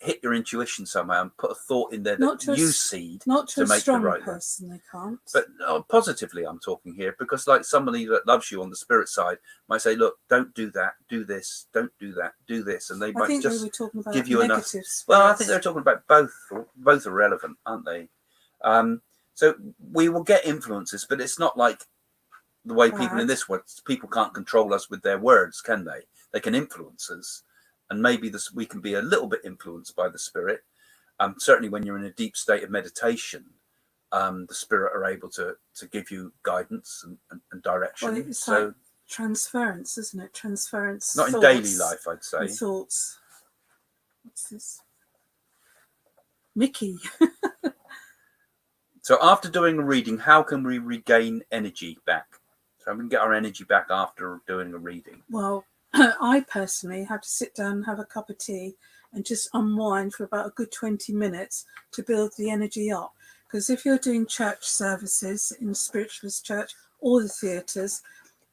hit your intuition somehow and put a thought in there that you seed not to make a strong the right person. They can't. But positively, I'm talking here, because like somebody that loves you on the spirit side might say, look, don't do that, do this, don't do that, do this, and they might just give you enough. Spirits. Well, I think they're talking about both. Both are relevant, aren't they? So we will get influences, but it's not like the way people in this world, people can't control us with their words, can they? They can influence us. And maybe we can be a little bit influenced by the spirit. Certainly when you're in a deep state of meditation, the spirit are able to give you guidance and direction. Well, it's like transference, isn't it? Transference. Not in daily life, I'd say. Thoughts. What's this? Mickey. So after doing a reading, how can we regain energy back? So we can get our energy back after doing a reading. Well, I personally have to sit down and have a cup of tea and just unwind for about a good 20 minutes to build the energy up. Because if you're doing church services in spiritualist church or the theatres,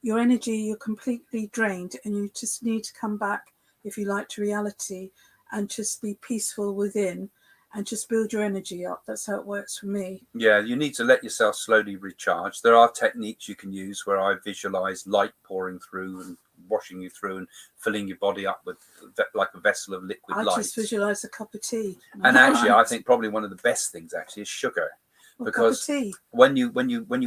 your energy, you're completely drained, and you just need to come back, if you like, to reality and just be peaceful within and just build your energy up. That's how it works for me. Yeah, you need to let yourself slowly recharge. There are techniques you can use where I visualize light pouring through and washing you through and filling your body up with like a vessel of liquid light. I just visualize a cup of tea. And actually, I think probably one of the best things actually is sugar. Because when you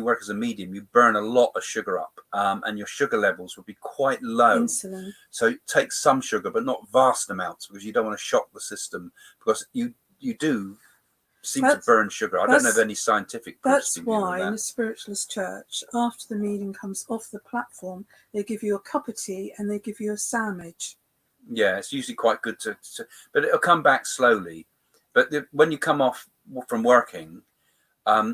work as a medium, you burn a lot of sugar up, and your sugar levels will be quite low. Insulin. So take some sugar, but not vast amounts, because you don't want to shock the system, because you do seem to burn sugar. I don't know of any scientific proof. That's why in a spiritualist church, after the medium comes off the platform, they give you a cup of tea and they give you a sandwich. Yeah, it's usually quite good to but it'll come back slowly. But when you come off from working,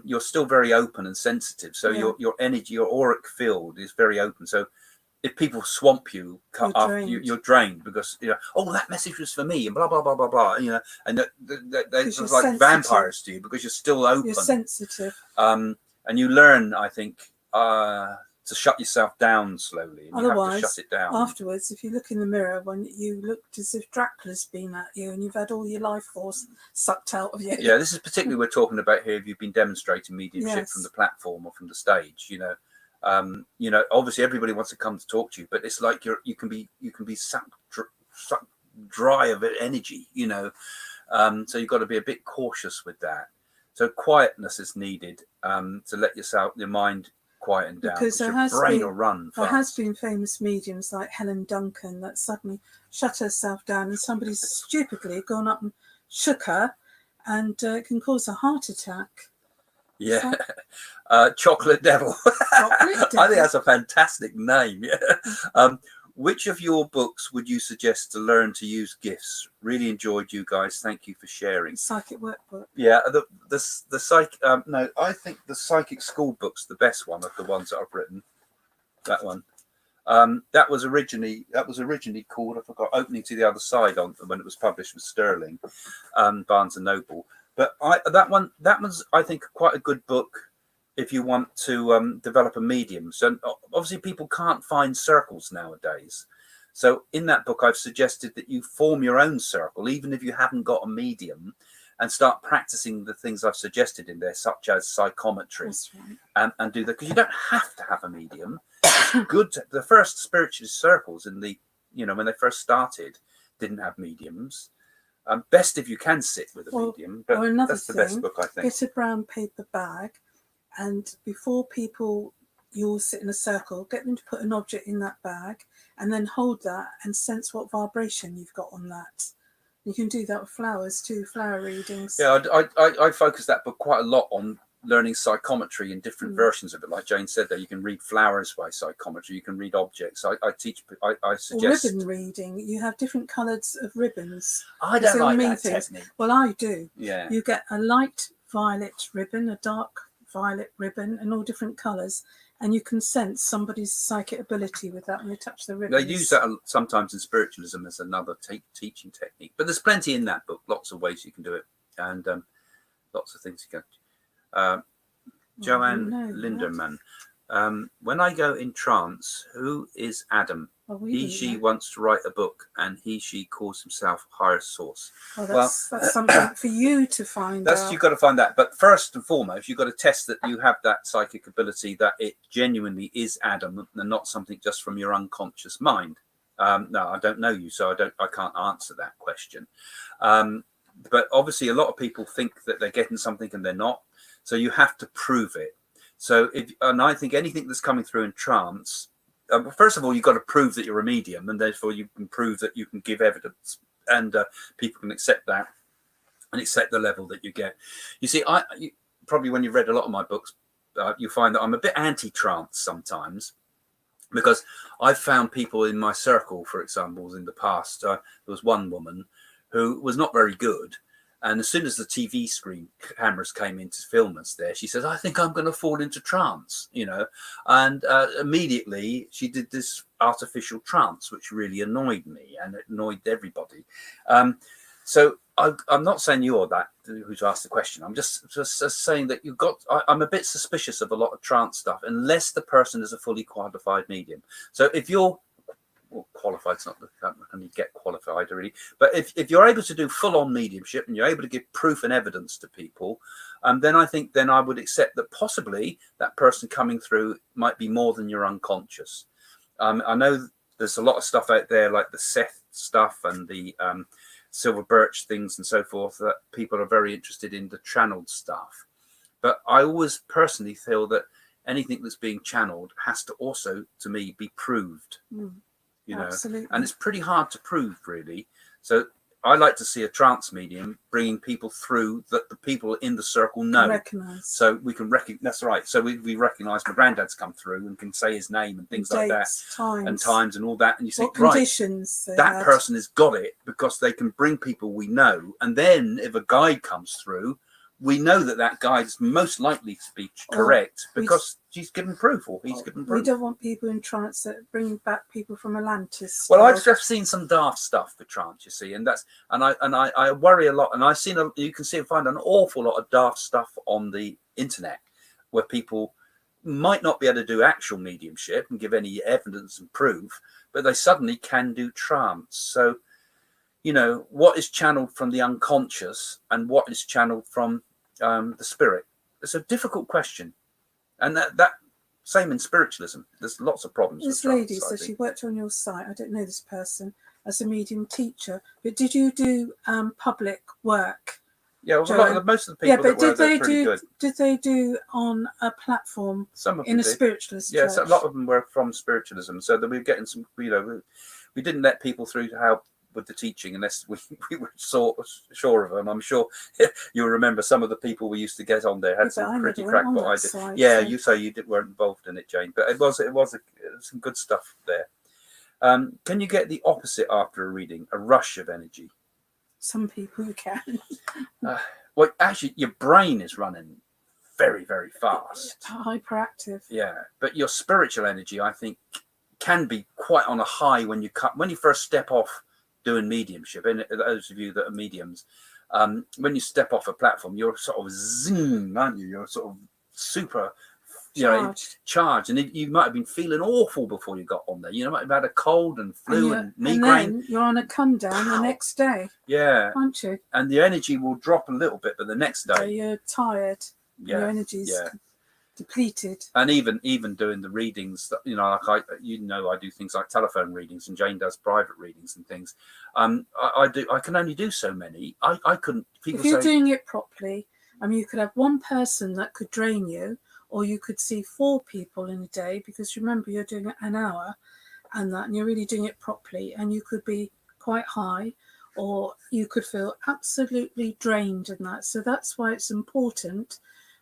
you're still very open and sensitive. So your energy, your auric field is very open. So if people swamp you, You're after drained. you're drained because oh, that message was for me and blah blah blah blah blah, and they're Because you're like sensitive. vampires to you because you're still open. You're sensitive. And you learn, I think, to shut yourself down slowly. And Otherwise, you have to shut it down. Afterwards, if you look in the mirror when you looked as if Dracula's been at you and you've had all your life force sucked out of you. Yeah, this is particularly we're talking about here. If you've been demonstrating mediumship Yes. from the platform or from the stage, obviously everybody wants to come to talk to you, but it's like you can be sucked dry of energy, so you've got to be a bit cautious with that. So quietness is needed to let your mind quieten down, Because your brain will run fast. There has been famous mediums like Helen Duncan that suddenly shut herself down and somebody's stupidly gone up and shook her, and it can cause a heart attack. Yeah. Chocolate Devil. Chocolate Devil. I think that's a fantastic name. Yeah. Which of your books would you suggest to learn to use gifts? Really enjoyed you guys. Thank you for sharing. Psychic workbook. Yeah, the psych. No, I think the psychic school book's the best one of the ones that I've written. That one. That was originally called, I forgot, Opening to the Other Side when it was published with Sterling, Barnes and Noble. But that one's I think quite a good book if you want to develop a medium. So obviously people can't find circles nowadays. So in that book, I've suggested that you form your own circle, even if you haven't got a medium, and start practicing the things I've suggested in there, such as psychometry. That's right. And do that, because you don't have to have a medium. It's good. The first spiritualist circles when they first started didn't have mediums. Best if you can sit with a medium, but that's the best book, I think. Get a brown paper bag, and before you all sit in a circle, get them to put an object in that bag and then hold that and sense what vibration you've got on that. You can do that with flowers too, flower readings. Yeah, I focus that book quite a lot on learning psychometry in different versions of it. Like Jane said there, you can read flowers by psychometry, you can read objects. I suggest... Or ribbon reading. You have different colours of ribbons. I don't like that technique. Well, I do. Yeah. You get a light violet ribbon, a dark violet ribbon, and all different colours. And you can sense somebody's psychic ability with that when they touch the ribbons. They use that sometimes in spiritualism as another teaching technique. But there's plenty in that book, lots of ways you can do it, and lots of things you can. Joanne Linderman. When I go in trance, who is Adam? She wants to write a book, and she calls himself higher source. That's something for you to find out. You've got to find that. But first and foremost, you've got to test that you have that psychic ability, that it genuinely is Adam and not something just from your unconscious mind. No, I don't know you, so I can't answer that question. But obviously, a lot of people think that they're getting something and they're not. So you have to prove it. So and I think anything that's coming through in trance, first of all, you've got to prove that you're a medium, and therefore you can prove that you can give evidence, and people can accept that and accept the level that you get. You see, probably when you've read a lot of my books, you find that I'm a bit anti-trance sometimes, because I've found people in my circle, for example, in the past, there was one woman who was not very good. And as soon as the TV screen cameras came in to film us there, she said, I think I'm going to fall into trance, and immediately she did this artificial trance, which really annoyed me, and it annoyed everybody. So I'm not saying you're that who's asked the question. I'm just saying that I'm a bit suspicious of a lot of trance stuff, unless the person is a fully qualified medium. So if you're qualified, it's not when you get qualified already, but if you're able to do full-on mediumship and you're able to give proof and evidence to people, then I would accept that possibly that person coming through might be more than your unconscious. I know there's a lot of stuff out there like the Seth stuff and the silver birch things and so forth, that people are very interested in the channeled stuff, but I always personally feel that anything that's being channeled has to also, to me, be proved. Absolutely. And it's pretty hard to prove, really. So I like to see a trance medium bringing people through that the people in the circle know. Recognize. So we can recognize. That's right. So we recognize my granddad's come through and can say his name and things like that, times and all that. And you think, right, conditions that person has got it because they can bring people we know. And then if a guide comes through, we know that guide is most likely to be correct because she's given proof, or he's given proof. We don't want people in trance that bring back people from Atlantis. Well, I've just seen some daft stuff with trance, you see, and I worry a lot, and you can find an awful lot of daft stuff on the internet where people might not be able to do actual mediumship and give any evidence and proof, but they suddenly can do trance. So, you know, what is channeled from the unconscious and what is channeled from the spirit? It's a difficult question, and that same in spiritualism. There's lots of problems. This lady says she worked on your site. I don't know this person as a medium teacher, but did you do public work? Yeah, well, most of the people that were there pretty good. Did they do on a platform? Some of in them a spiritualist church? Yes, a lot of them were from spiritualism. So that we were getting some, you know, we didn't let people through to help with the teaching unless we were sure of them. I'm sure you'll remember some of the people we used to get on there had some pretty crackpot ideas. Yeah, so. You say you weren't involved in it, Jane, but it was some good stuff there. Can you get the opposite after a reading? A rush of energy? Some people can. Well, actually, your brain is running very, very fast. Hyperactive. Yeah, but your spiritual energy, I think, can be quite on a high when you first step off doing mediumship. And those of you that are mediums, when you step off a platform, you're sort of zoom, aren't you? You're sort of super. Charged, and you might have been feeling awful before you got on there. You might have had a cold and flu and migraine. And then you're on a come down the next day. Yeah, aren't you? And the energy will drop a little bit, but the next day so you're tired. Yeah, your energy's depleted. And even doing the readings, you know, like I do things like telephone readings, and Jane does private readings and things. I can only do so many. I couldn't. People if you're doing it properly, I mean, you could have one person that could drain you. Or you could see 4 people in a day, because remember you're doing it an hour and you're really doing it properly, and you could be quite high, or you could feel absolutely drained in that. So that's why it's important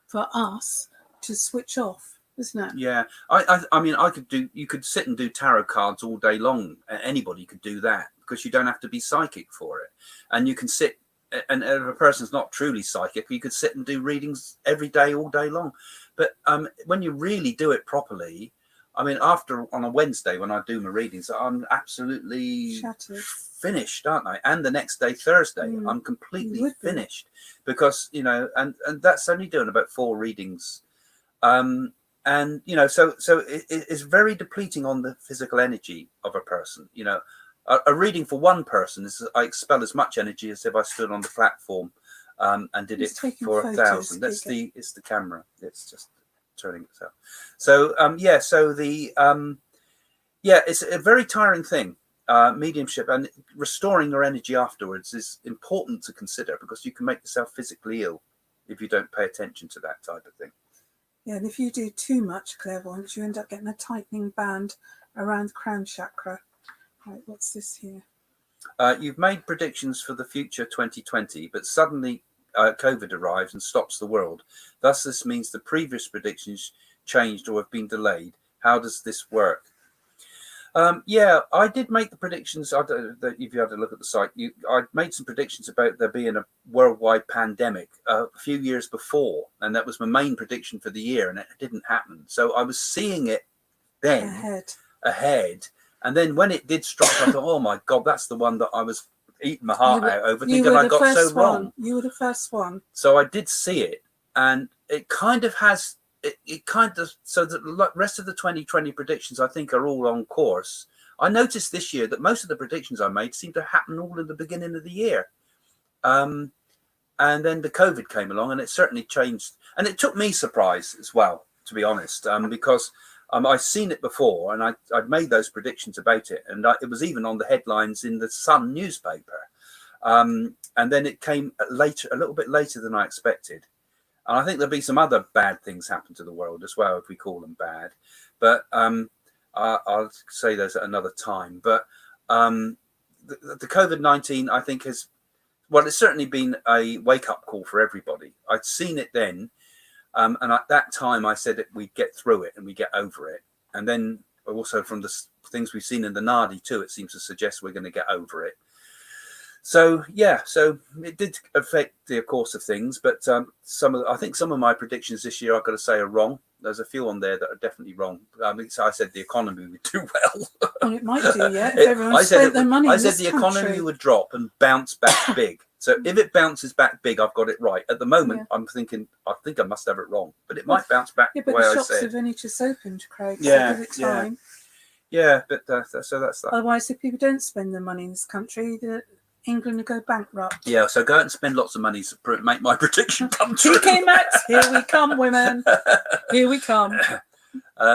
for us to switch off, isn't it? Yeah, I mean, you could sit and do tarot cards all day long. Anybody could do that, because you don't have to be psychic for it, and you can sit. And if a person's not truly psychic, you could sit and do readings every day, all day long. But when you really do it properly, I mean, on a Wednesday when I do my readings, I'm absolutely shattered, finished, aren't I? And the next day, Thursday, I'm completely finished, because, you know, and that's only doing about 4 readings. And, you know, so it's very depleting on the physical energy of a person, you know. A reading for one person is I expel as much energy as if I stood on the platform and did it for 1,000. It's the camera. It's just turning itself. So it's a very tiring thing. Mediumship and restoring your energy afterwards is important to consider, because you can make yourself physically ill if you don't pay attention to that type of thing. Yeah, and if you do too much clairvoyance, you end up getting a tightening band around the crown chakra. Right, what's this here? You've made predictions for the future 2020, but suddenly COVID arrives and stops the world. Thus, this means the previous predictions changed or have been delayed. How does this work? Yeah, I did make the predictions. If you had to look at the site, I made some predictions about there being a worldwide pandemic a few years before, and that was my main prediction for the year, and it didn't happen. So I was seeing it then ahead. And then when it did strike, I thought, oh my God, that's the one that I was eating my heart out over, thinking I got so wrong. You were the first one. So I did see it, and it kind of has, so the rest of the 2020 predictions, I think, are all on course. I noticed this year that most of the predictions I made seemed to happen all in the beginning of the year. And then the COVID came along, and it certainly changed. And it took me surprise as well, to be honest, because I'd seen it before, and I'd made those predictions about it, and it was even on the headlines in the Sun newspaper. And then it came a little bit later than I expected. And I think there'll be some other bad things happen to the world as well, if we call them bad. But I'll say those at another time. But the COVID-19, I think, it's certainly been a wake-up call for everybody. I'd seen it then. And at that time, I said that we'd get through it and we get over it. And then also from the things we've seen in the Nadi too, it seems to suggest we're going to get over it. So yeah, so it did affect the course of things, but I think some of my predictions this year, I've got to say, are wrong. There's a few on there that are definitely wrong. I mean, so I said the economy would do well. Well, it might do, yeah. If everyone spent their money I in said this the country. economy would drop and bounce back big. So if it bounces back big, I've got it right. At the moment, Yeah. I'm thinking, I think I must have it wrong, but it might bounce back Yeah, the but way the I shops said. have only just opened, Craig. Yeah, So give it time. Yeah, but so that's that. Otherwise, if people don't spend their money in this country, England will go bankrupt. Yeah, so go out and spend lots of money to make my prediction come true. TK Maxx, here we come, women. Here we come.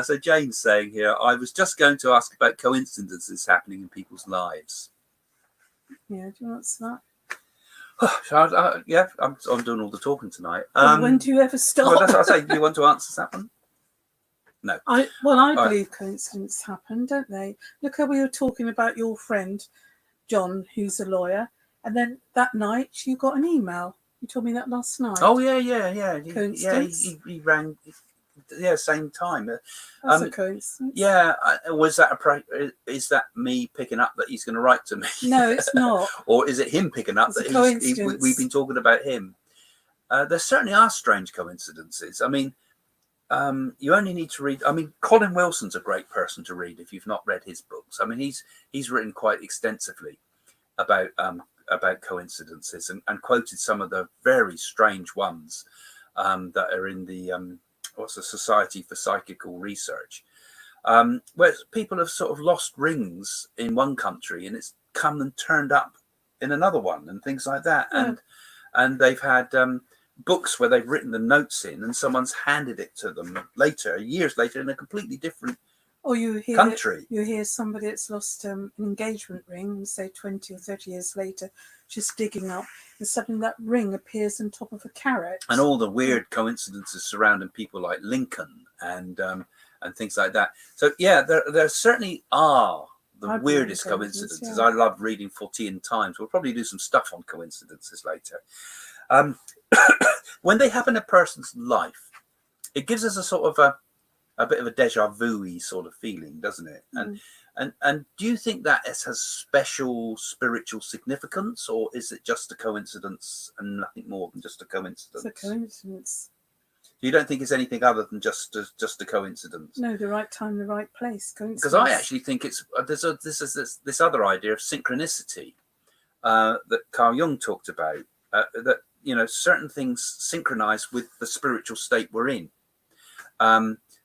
So Jane's saying here, I was just going to ask about coincidences happening in people's lives. Yeah, do you answer that? Yeah, I'm doing all the talking tonight. When do you ever stop? Well, that's what I say. Do you want to answer that one? No. I believe coincidences happen, don't they? Look how we were talking about your friend, John, who's a lawyer, and then that night you got an email. You told me that last night. Oh, yeah. Coincidence? He rang, same time. That's a coincidence. Yeah, was that is that me picking up that he's going to write to me? No, it's not. Or is it him picking up It's that we've been talking about him? There certainly are strange coincidences. I mean, you only need to read. I mean, Colin Wilson's a great person to read if you've not read his books. I mean, he's written quite extensively about coincidences and quoted some of the very strange ones that are in the what's the Society for Psychical Research, where people have sort of lost rings in one country and it's come and turned up in another one and things like that. And they've had books where they've written the notes in and someone's handed it to them later, years later, in a completely different country. You hear somebody that's lost an engagement ring, say 20 or 30 years later, just digging up, and suddenly that ring appears on top of a carrot. And all the weird coincidences surrounding people like Lincoln and things like that. So yeah, there certainly are the weirdest coincidences. Yeah. I love reading Fortean Times. We'll probably do some stuff on coincidences later. When they happen in a person's life, it gives us a sort of a bit of a deja vu-y sort of feeling, doesn't it? And do you think that it has special spiritual significance, or is it just a coincidence and nothing more than just a coincidence? It's a coincidence. You don't think it's anything other than just a coincidence? No, the right time, the right place. Because I actually think it's there's this other idea of synchronicity that Carl Jung talked about. That certain things synchronize with the spiritual state we're in.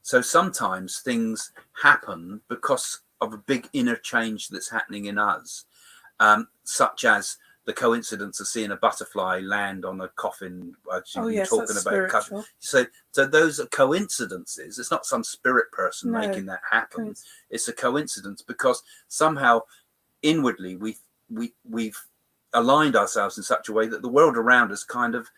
So sometimes things happen because of a big inner change that's happening in us, such as the coincidence of seeing a butterfly land on a coffin. Yes, talking that's about spiritual. So those are coincidences. It's not some spirit person making that happen. It's a coincidence because somehow inwardly we've aligned ourselves in such a way that the world around us kind of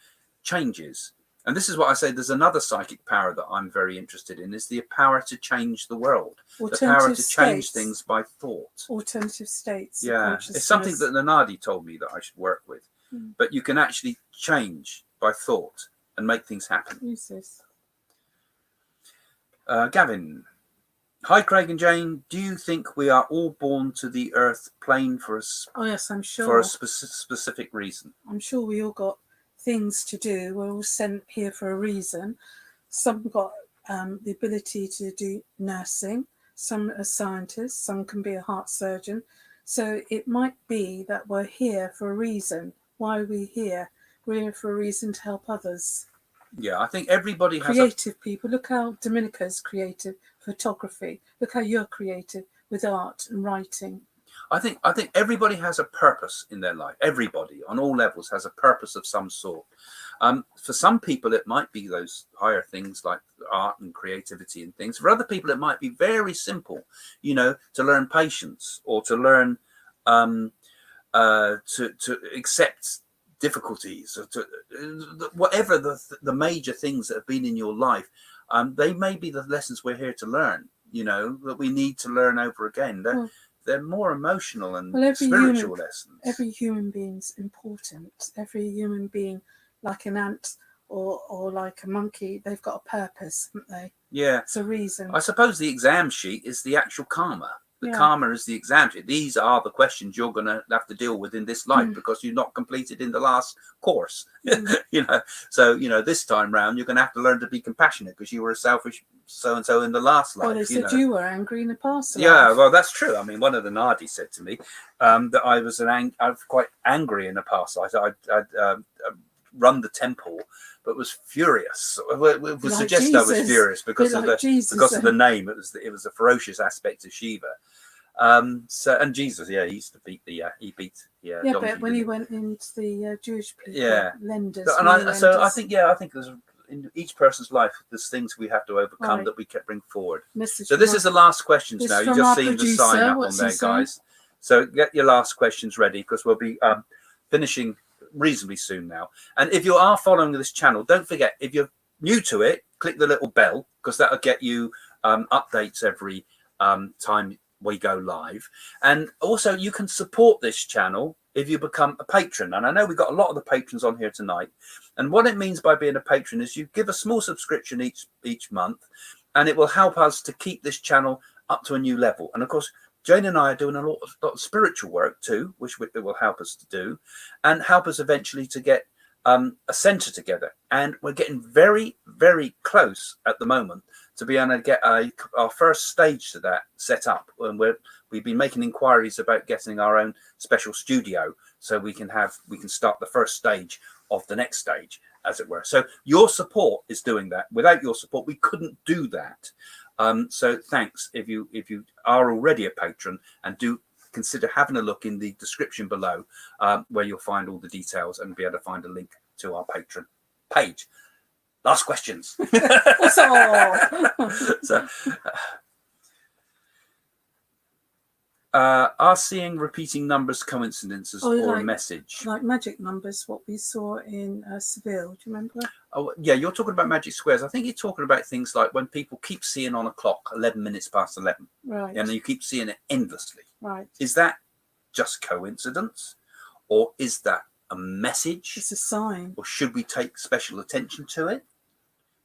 changes. And this is what I say, there's another psychic power that I'm very interested in, is the power to change the world. The power to change things by thought. Alternative states. Yeah, it's something that Nanadi told me that I should work with. But you can actually change by thought and make things happen. Use this. Gavin. Hi, Craig and Jane. Do you think we are all born to the earth plane for us? Oh, yes, I'm sure. For a specific reason? I'm sure we all got things to do. We're all sent here for a reason. Some got the ability to do nursing. Some are scientists. Some can be a heart surgeon. So it might be that we're here for a reason. Why are we here? We're here for a reason to help others. Yeah, I think everybody has creative people. Look how Dominica's creative. Photography. Look how you're creative with art and writing. I think everybody has a purpose in their life. Everybody on all levels has a purpose of some sort. For some people, it might be those higher things like art and creativity and things. For other people, it might be very simple, to learn patience or to learn to accept difficulties, or to whatever the major things that have been in your life. They may be the lessons we're here to learn, that we need to learn over again. They're more emotional and spiritual lessons. Every human being's important. Every human being, like an ant or like a monkey, they've got a purpose, haven't they? Yeah. It's a reason. I suppose the exam sheet is the actual karma. The Yeah. karma is the exam sheet. These are the questions you're going to have to deal with in this life because you've not completed in the last course. You know, so you know this time round you're going to have to learn to be compassionate because you were a selfish so and so in the last life. Well, they said you know. you were angry in the past life. Yeah, well, that's true. I mean, one of the Nadi said to me that I was I was quite angry in the past life. I'd run the temple, but was furious. It would Like suggest I was Jesus. furious because Bit of like the Jesus, because of the then. name. It was a ferocious aspect of Shiva. So and Jesus, yeah, he used to beat the he beat Yeah, donkey, but when he didn't went into the Jewish people, Yeah. lenders, and money so I lenders, think there's in each person's life there's things we have to overcome Right. that we can bring forward. message So from this our- is the last questions this now. You from just our seen the producer. sign up on What's he there, saying? guys. So get your last questions ready because we'll be finishing reasonably soon now. And if you are following this channel, don't forget, if you're new to it, click the little bell because that'll get you updates every time we go live. And also you can support this channel if you become a patron. And I know we've got a lot of the patrons on here tonight. And what it means by being a patron is you give a small subscription each month, and it will help us to keep this channel up to a new level. And of course, Jane and I are doing a lot of spiritual work too, which it will help us to do, and help us eventually to get a centre together. And we're getting very, very close at the moment to be able to get our first stage to that set up. And we've been making inquiries about getting our own special studio so we can start the first stage of the next stage, as it were. So your support is doing that. Without your support, we couldn't do that. So thanks if you are already a patron, and do consider having a look in the description below where you'll find all the details and be able to find a link to our patron page. Last questions. So, are seeing repeating numbers coincidences or a message? Like magic numbers, what we saw in Seville. Do you remember? Oh, yeah, you're talking about magic squares. I think you're talking about things like when people keep seeing on a clock 11 minutes past 11. Right. And you keep seeing it endlessly. Right. Is that just coincidence? Or is that a message? It's a sign. Or should we take special attention to it?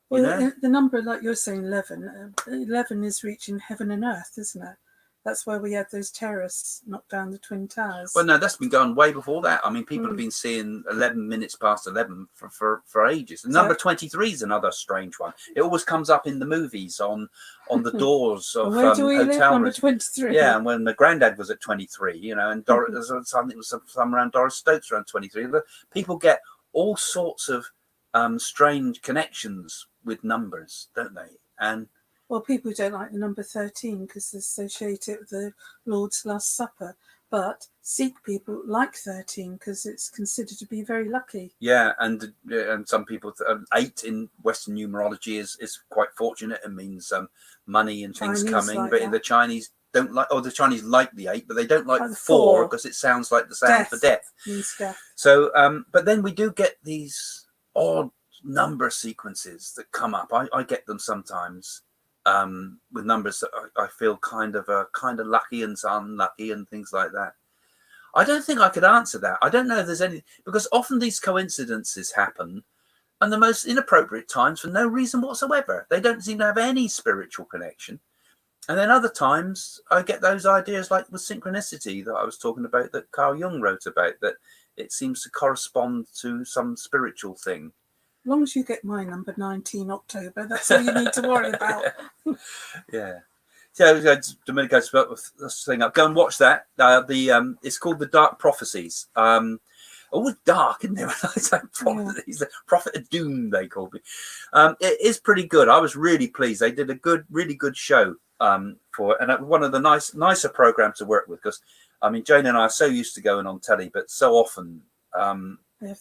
Well, the number, like you're saying, 11. 11 is reaching heaven and earth, isn't it? That's where we had those terrorists knock down the Twin Towers. Well, no, that's been going way before that. I mean, people have been seeing 11 minutes past 11 for ages. The number 23 is another strange one. It always comes up in the movies on the doors of where do we live? hotel Number rooms. 23. Yeah, and when my granddad was at 23, you know, and Doris, I think it was some around Doris Stokes around 23. People get all sorts of strange connections with numbers, don't they? And well, people don't like the number 13 because they associate it with the Lord's Last Supper. But Sikh people like 13 because it's considered to be very lucky. Yeah, and some people 8 in Western numerology is quite fortunate. It means money and things coming. Like but that. The Chinese don't like. Oh, the Chinese like the 8, but they don't like the 4 because it sounds like the sound for death. Means death. So, but then we do get these odd number sequences that come up. I get them sometimes. With numbers that I feel kind of lucky and unlucky and things like that. I don't think I could answer that. I don't know if there's any, because often these coincidences happen and the most inappropriate times for no reason whatsoever. They don't seem to have any spiritual connection. And then other times I get those ideas like with synchronicity that I was talking about, that Carl Jung wrote about, that it seems to correspond to some spiritual thing. As long as you get my number 19 October, that's all you need to worry about. Yeah. So Domenico's put this thing up. Go and watch that. It's called The Dark Prophecies. Always dark, isn't it? When I say prophecies, the prophet of doom, they called me. It is pretty good. I was really pleased. They did a really good show for it, and one of the nicer programs to work with, because I mean Jane and I are so used to going on telly, but so often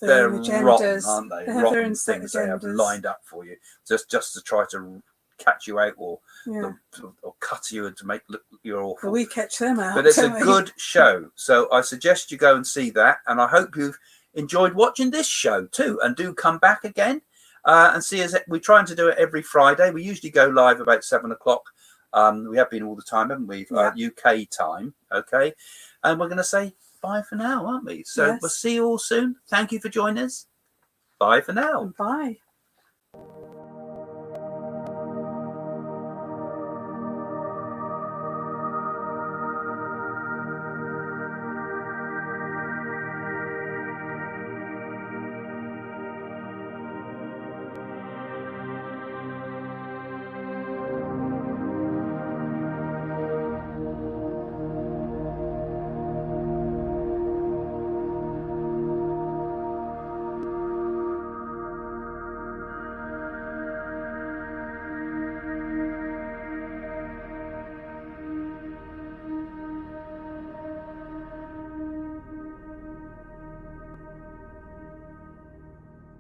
they're rotten, aren't they? Rotten things they have lined up for you, just to try to catch you out or cut you and to make you're awful. Well, we catch them out. But it's a good show, so I suggest you go and see that. And I hope you've enjoyed watching this show too, and do come back again and see us. We're trying to do it every Friday. We usually go live about 7 o'clock. We have been all the time, haven't we? UK time, okay. And we're going to say bye for now, aren't we? So we'll see you all soon. Thank you for joining us. Bye for now. Bye.